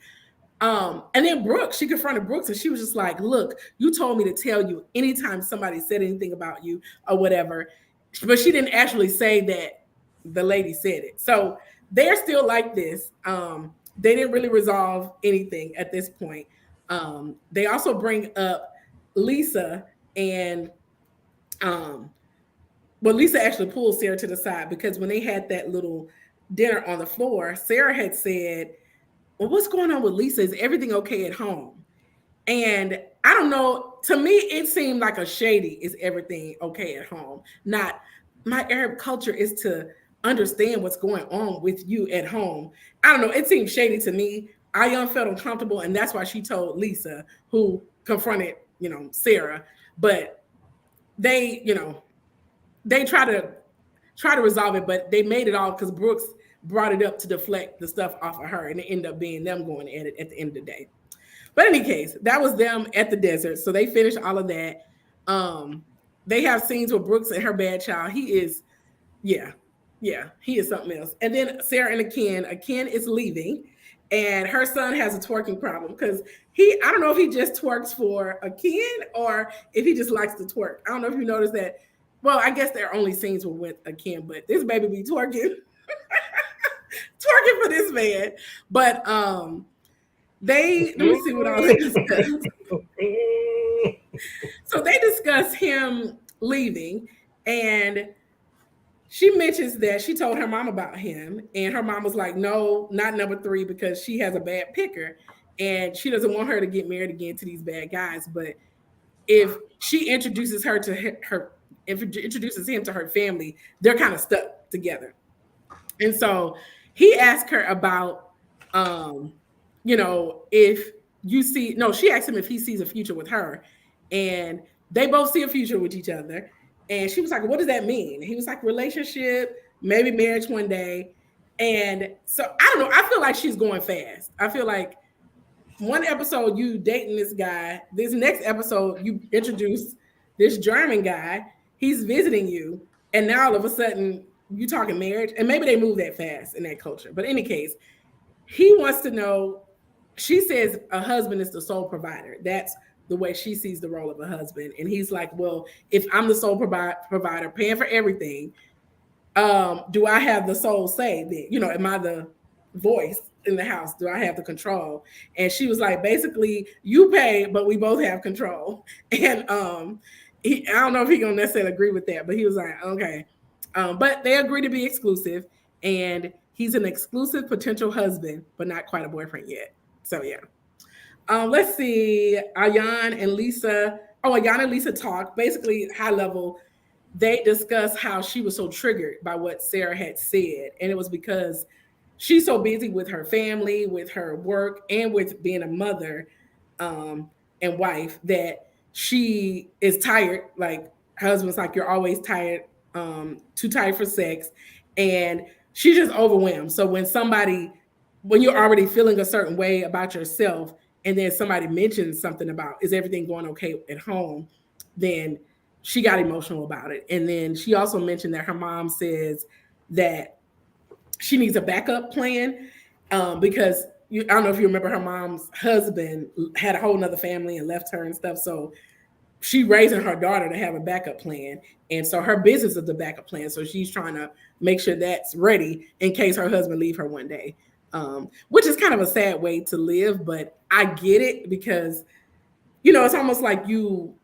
And then Brooks, she confronted Brooks, and she was just like, look, you told me to tell you anytime somebody said anything about you or whatever. But she didn't actually say that the lady said it. So they're still like this. They didn't really resolve anything at this point. They also bring up Lisa and well, Lisa actually pulled Sarah to the side because when they had that little dinner on the floor, Sarah had said, well, what's going on with Lisa? Is everything okay at home? And I don't know, to me, it seemed like a shady, is everything okay at home? Not, my Arab culture is to understand what's going on with you at home. I don't know, it seemed shady to me. Ayan felt uncomfortable, and that's why she told Lisa, who confronted, Sarah. But they, they try to resolve it, but they made it all because Brooks brought it up to deflect the stuff off of her, and it ended up being them going at it at the end of the day. But in any case, that was them at the desert. So they finished all of that. They have scenes with Brooks and her bad child. He is, he is something else. And then Sarah and Aken is leaving, and her son has a twerking problem because I don't know if he just twerks for Aken or if he just likes to twerk. I don't know if you noticed that. Well, I guess their only scenes were with Aken, but this baby be twerking, twerking for this man. But let me see what all they discussed. So they discuss him leaving, and she mentions that she told her mom about him, and her mom was like, no, not number 3, because she has a bad picker, and she doesn't want her to get married again to these bad guys. But if she introduces him to her family, they're kind of stuck together. And so he asked her about, if you see, no, she asked him if he sees a future with her, and they both see a future with each other. And she was like, what does that mean? And he was like, relationship, maybe marriage one day. And so I don't know, I feel like she's going fast. I feel like one episode you dating this guy, this next episode you introduce this German guy, he's visiting you, and now all of a sudden you talking marriage. And maybe they move that fast in that culture. But in any case, he wants to know, she says a husband is the sole provider. That's the way she sees the role of a husband. And he's like, well, if I'm the sole provider paying for everything, do I have the sole say that, am I the voice in the house? Do I have the control? And she was like, basically you pay, but we both have control. And I don't know if he's gonna necessarily agree with that, but he was like, okay. But they agree to be exclusive, and he's an exclusive potential husband, but not quite a boyfriend yet. So yeah. Let's see. Ayan and Lisa talk. Basically, high level, they discuss how she was so triggered by what Sarah had said. And it was because she's so busy with her family, with her work, and with being a mother and wife that she is tired. Like her husband's like, you're always tired, too tired for sex. And she's just overwhelmed. So when you're already feeling a certain way about yourself, and then somebody mentions something about, is everything going okay at home? Then she got emotional about it. And then she also mentioned that her mom says that she needs a backup plan because I don't know if you remember, her mom's husband had a whole nother family and left her and stuff. So she raising her daughter to have a backup plan. And so her business is the backup plan. So she's trying to make sure that's ready in case her husband leave her one day. Which is kind of a sad way to live, but I get it because, it's almost like you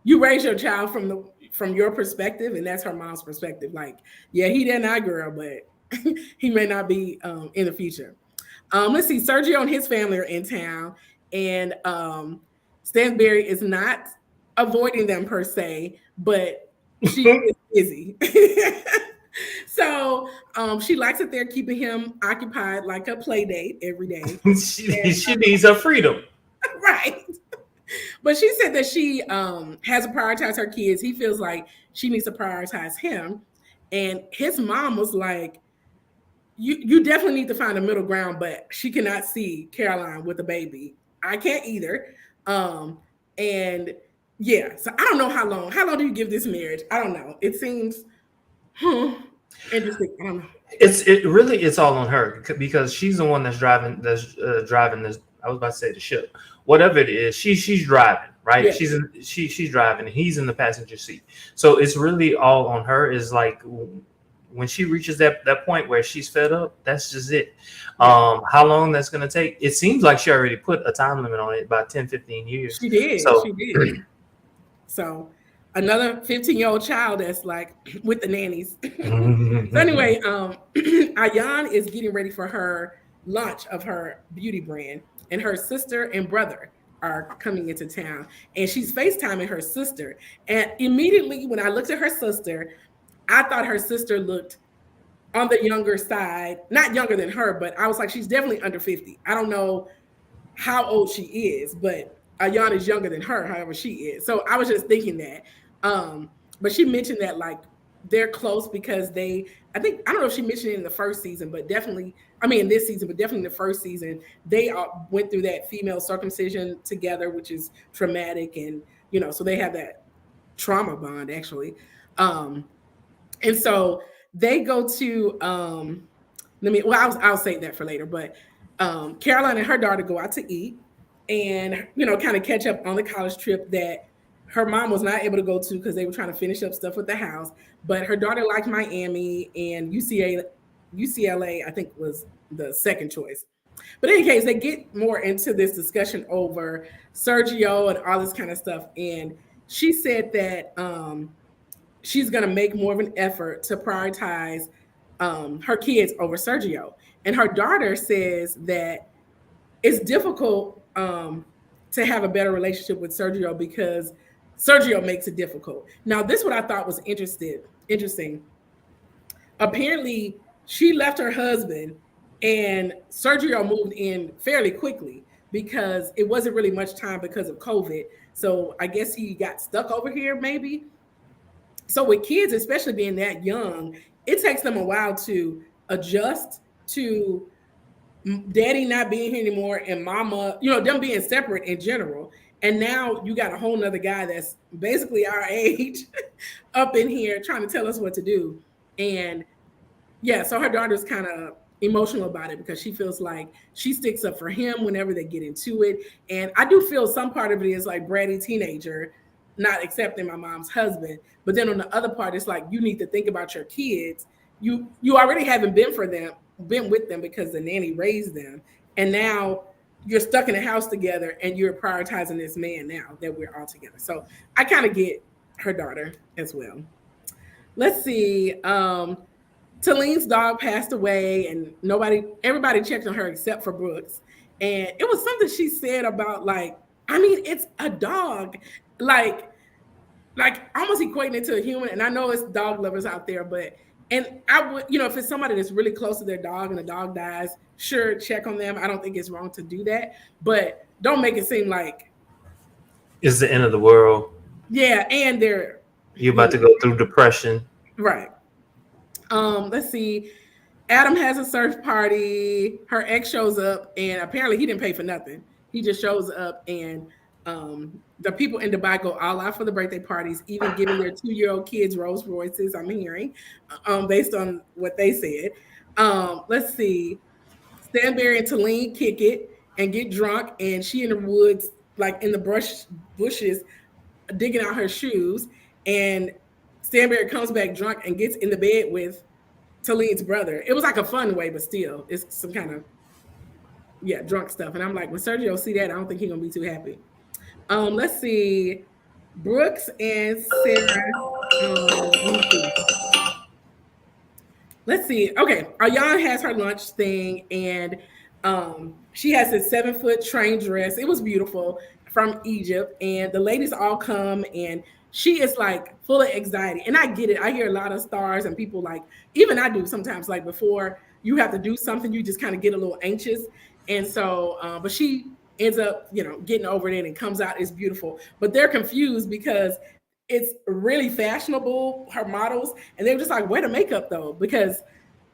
raise your child from your perspective, and that's her mom's perspective. Like, yeah, he that not girl, but he may not be in the future. Let's see, Sergio and his family are in town, and Stansberry is not avoiding them per se, but she is busy. So she likes it there, keeping him occupied like a play date every day. She needs her freedom. Right. But she said that she has to prioritize her kids. He feels like she needs to prioritize him. And his mom was like, you definitely need to find a middle ground, but she cannot see Caroline with a baby. I can't either. And yeah, so I don't know how long. How long do you give this marriage? I don't know. It seems interesting. I don't know. It's all on her because she's the one that's driving this. I was about to say the ship. Whatever it is, she's driving, right? Yeah. She's driving, and he's in the passenger seat. So it's really all on her. Is like when she reaches that point where she's fed up, that's just it. How long that's going to take? It seems like she already put a time limit on it, about 10, 15 years. She did. So, she did. So another 15-year-old child that's like with the nannies. So anyway, Ayan is getting ready for her launch of her beauty brand, and her sister and brother are coming into town, and she's FaceTiming her sister. And immediately when I looked at her sister, I thought her sister looked on the younger side, not younger than her, but I was like, she's definitely under 50. I don't know how old she is, but Ayan is younger than her, however she is. So I was just thinking that. But she mentioned that like they're close because I don't know if she mentioned it in the first season, but definitely, I mean, this season, but definitely the first season, they went through that female circumcision together, which is traumatic. And, so they have that trauma bond actually. And so they go to, I'll save that for later, but Caroline and her daughter go out to eat and, kind of catch up on the college trip that her mom was not able to go to because they were trying to finish up stuff with the house. But her daughter liked Miami, and UCLA, I think, was the second choice. But in any case, they get more into this discussion over Sergio and all this kind of stuff. And she said that she's going to make more of an effort to prioritize her kids over Sergio. And her daughter says that it's difficult to have a better relationship with Sergio because Sergio makes it difficult. Now, this is what I thought was interesting. Apparently, she left her husband and Sergio moved in fairly quickly because it wasn't really much time because of COVID. So I guess he got stuck over here maybe. So with kids, especially being that young, it takes them a while to adjust to daddy not being here anymore and mama, them being separate in general. And now you got a whole nother guy that's basically our age up in here trying to tell us what to do. And yeah, so her daughter's kind of emotional about it because she feels like she sticks up for him whenever they get into it. And I do feel some part of it is like bratty teenager not accepting my mom's husband. But then on the other part, it's like you need to think about your kids. You already haven't been with them because the nanny raised them. And now you're stuck in a house together and you're prioritizing this man now that we're all together. So I kind of get her daughter as well. Let's see. Talene's dog passed away and everybody checked on her except for Brooks. And it was something she said about it's a dog, like almost equating it to a human. And I know it's dog lovers out there, and I would, if it's somebody that's really close to their dog and the dog dies, sure, check on them. I don't think it's wrong to do that, but don't make it seem like it's the end of the world. Yeah, and you're about to go through depression. Right. Let's see. Adam has a surf party. Her ex shows up, and apparently he didn't pay for nothing. He just shows up, and the people in Dubai go all out for the birthday parties, even giving their 2-year-old kids Rolls Royces, I'm hearing, based on what they said. Let's see. Stanberry and Talene kick it and get drunk, and she in the woods, like in the bushes, digging out her shoes. And Stanberry comes back drunk and gets in the bed with Talene's brother. It was like a fun way, but still, it's some kind of drunk stuff. And I'm like, when Sergio see that, I don't think he's gonna be too happy. Let's see. Brooks and Sarah. Let's see. Okay, Ayan has her lunch thing, and she has this 7-foot train dress. It was beautiful from Egypt, and the ladies all come, and she is like full of anxiety. And I get it. I hear a lot of stars and people even I do sometimes, like before you have to do something, you just kind of get a little anxious. And so, but she ends up, getting over it and comes out. It's beautiful. But they're confused because it's really fashionable, her models. And they were just like, where the makeup though? Because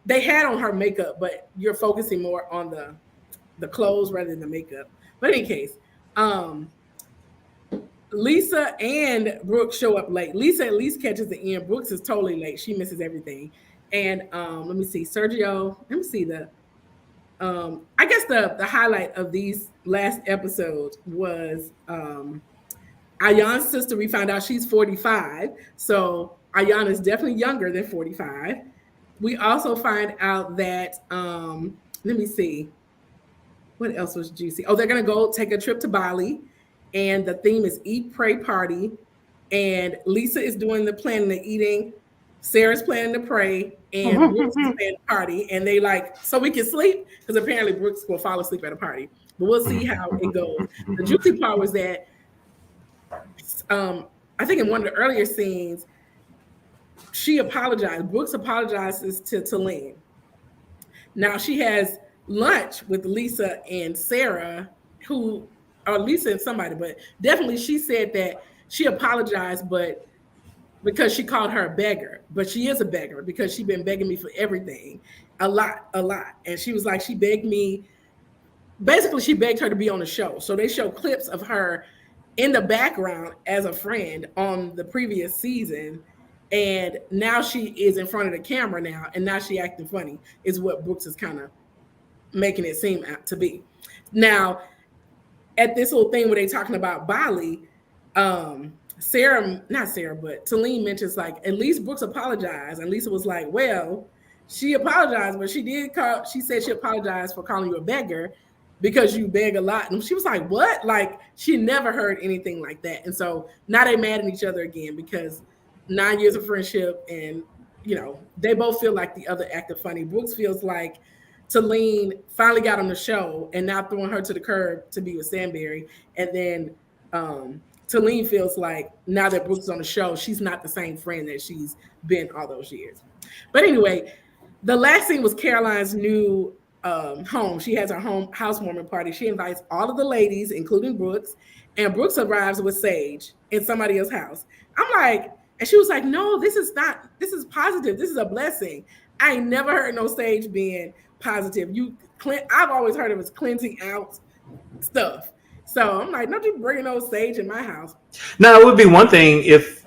they had on her makeup, but you're focusing more on the clothes rather than the makeup. But in any case, Lisa and Brooke show up late. Lisa at least catches the end. Brooks is totally late. She misses everything. And let me see, Sergio, let me see I guess the highlight of these last episodes was Ayan's sister. We found out she's 45. So Ayan is definitely younger than 45. We also find out that let me see what else was juicy. Oh, they're gonna go take a trip to Bali, and the theme is Eat, Pray, Party. And Lisa is doing the planning, the eating. Sarah's planning to pray, and Brooks is planning to party. And they like, so we can sleep because apparently Brooks will fall asleep at a party. But we'll see how it goes. The juicy part was that I think in one of the earlier scenes, she apologized. Brooks apologizes to Talene. Now she has lunch with Lisa and Sarah, who or Lisa and somebody, but definitely she said that she apologized, but because she called her a beggar, but she is a beggar because she's been begging me for everything, a lot. And she was like, she begged me. Basically, she begged her to be on the show. So they show clips of her in the background as a friend on the previous season. And now she is in front of the camera now, and now she acting funny, is what Brooks is kind of making it seem to be. Now, at this little thing where they talking about Bali, not Sarah, but Talene mentions like, at least Brooks apologized. And Lisa was like, well, she apologized, but she said she apologized for calling you a beggar because you beg a lot. And she was like, what? Like, she never heard anything like that. And so now they mad at each other again because 9 years of friendship, and they both feel like the other acted funny. Brooks feels like Talene finally got on the show and now throwing her to the curb to be with Stanberry. And then Talene feels like now that Brooks is on the show, she's not the same friend that she's been all those years. But anyway, the last scene was Caroline's new home. She has her housewarming party. She invites all of the ladies, including Brooks, and Brooks arrives with Sage in somebody else's house. I'm like, and she was like, no, this is positive. This is a blessing. I ain't never heard no Sage being positive. I've always heard of it as cleansing out stuff. So I'm like, don't you bring no Sage in my house. Now, it would be one thing if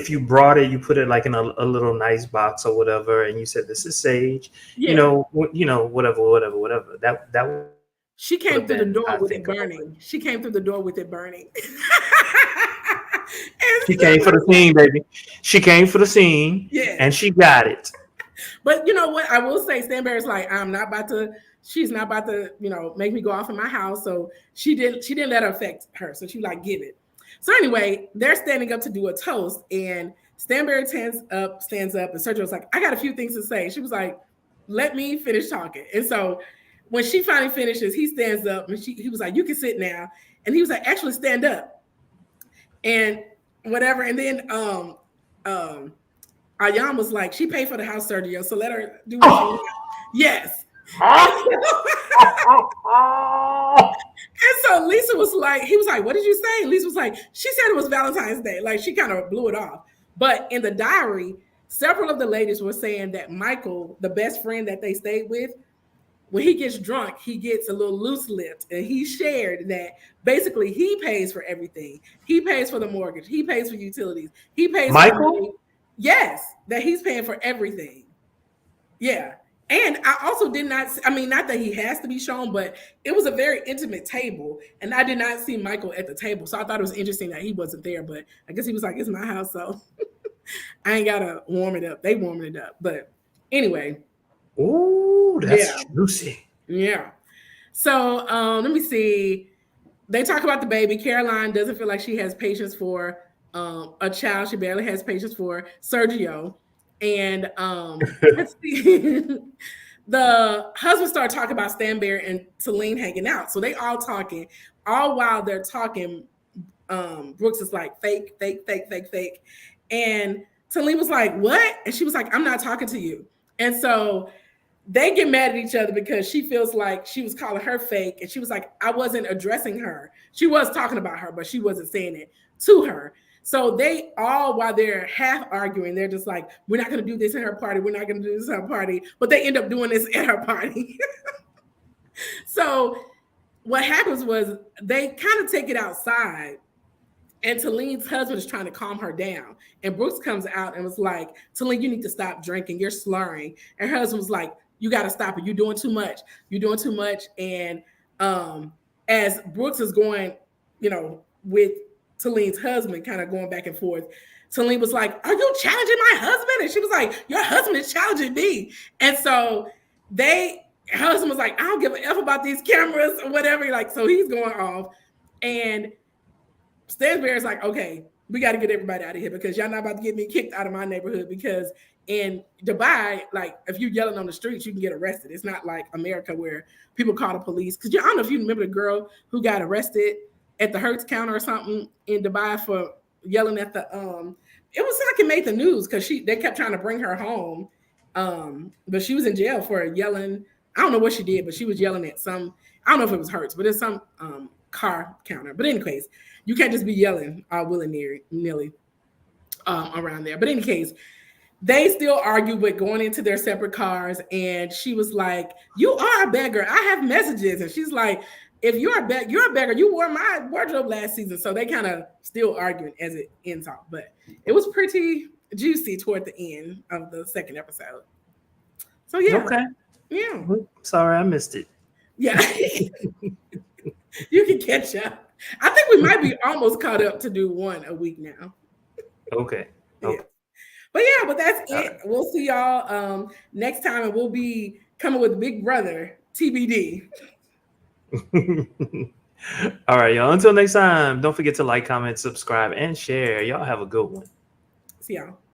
you brought it, you put it like in a little nice box or whatever, and you said this is Sage, whatever. That she came through the door with it burning. She came through the door with it burning. She came for the scene, baby. She came for the scene, yeah, and she got it. But you know what? I will say, Stanberry's like, she's not about to, make me go off in my house. So she didn't let it affect her. So she like, give it. So anyway, they're standing up to do a toast, and Stanberry stands up, and Sergio's like, I got a few things to say. She was like, let me finish talking. And so when she finally finishes, he stands up, and he was like, you can sit now. And he was like, actually stand up. And whatever. And then Ayaan was like, she paid for the house, Sergio, so let her do what she wants. Yes. And so Lisa was like, he was like, what did you say? And Lisa was like, she said it was Valentine's Day. Like, she kind of blew it off. But in the diary, several of the ladies were saying that Michael, the best friend that they stayed with, when he gets drunk, he gets a little loose-lipped. And he shared that basically he pays for everything. He pays for the mortgage. He pays for utilities. He pays Michael? Yes, that he's paying for everything. Yeah. And I also did not, not that he has to be shown, but it was a very intimate table. And I did not see Michael at the table. So I thought it was interesting that he wasn't there. But I guess he was like, it's my house, so I ain't got to warm it up. They warming it up. But anyway. Ooh, that's juicy. Yeah. So let me see. They talk about the baby. Caroline doesn't feel like she has patience for a child. She barely has patience for Sergio. And let's see. The husband started talking about Stanberry and Talene hanging out. So they all talking. All while they're talking, Brooks is like, fake. And Talene was like, what? And she was like, I'm not talking to you. And so they get mad at each other because she feels like she was calling her fake. And she was like, I wasn't addressing her. She was talking about her, but she wasn't saying it to her. So they all, while they're half arguing, they're just like, we're not going to do this at her party. We're not going to do this at her party. But they end up doing this at her party. So what happens was they kind of take it outside. And Talene's husband is trying to calm her down. And Brooks comes out and was like, Talene, you need to stop drinking. You're slurring. And her husband was like, you got to stop it. You're doing too much. You're doing too much. And as Brooks is going, with Talene's husband kind of going back and forth, Celine was like, "Are you challenging my husband?" And she was like, "Your husband is challenging me." And so her husband was like, "I don't give a F about these cameras or whatever." Like, so he's going off. And Stansberry's like, "Okay, we got to get everybody out of here because y'all not about to get me kicked out of my neighborhood, because in Dubai, like if you're yelling on the streets, you can get arrested. It's not like America where people call the police." Because I don't know if you remember the girl who got arrested at the Hertz counter or something in Dubai for yelling at the it was like it made the news because they kept trying to bring her home. But she was in jail for yelling. I don't know what she did, but she was yelling at some, I don't know if it was Hertz, but it's some car counter. But anyways, you can't just be yelling willy-nilly around there. But in any case, they still argue with going into their separate cars. And she was like, "You are a beggar. I have messages." And she's like, "If you're a beggar. You wore my wardrobe last season." So they kind of still arguing as it ends off. But it was pretty juicy toward the end of the second episode. So yeah. Okay. Yeah. Sorry, I missed it. Yeah. You can catch up. I think we might be almost caught up to do one a week now. Okay. Yeah. But that's it. We'll see y'all next time, and we'll be coming with Big Brother TBD. All right, y'all. Until next time, don't forget to like, comment, subscribe, and share. Y'all have a good one. See y'all.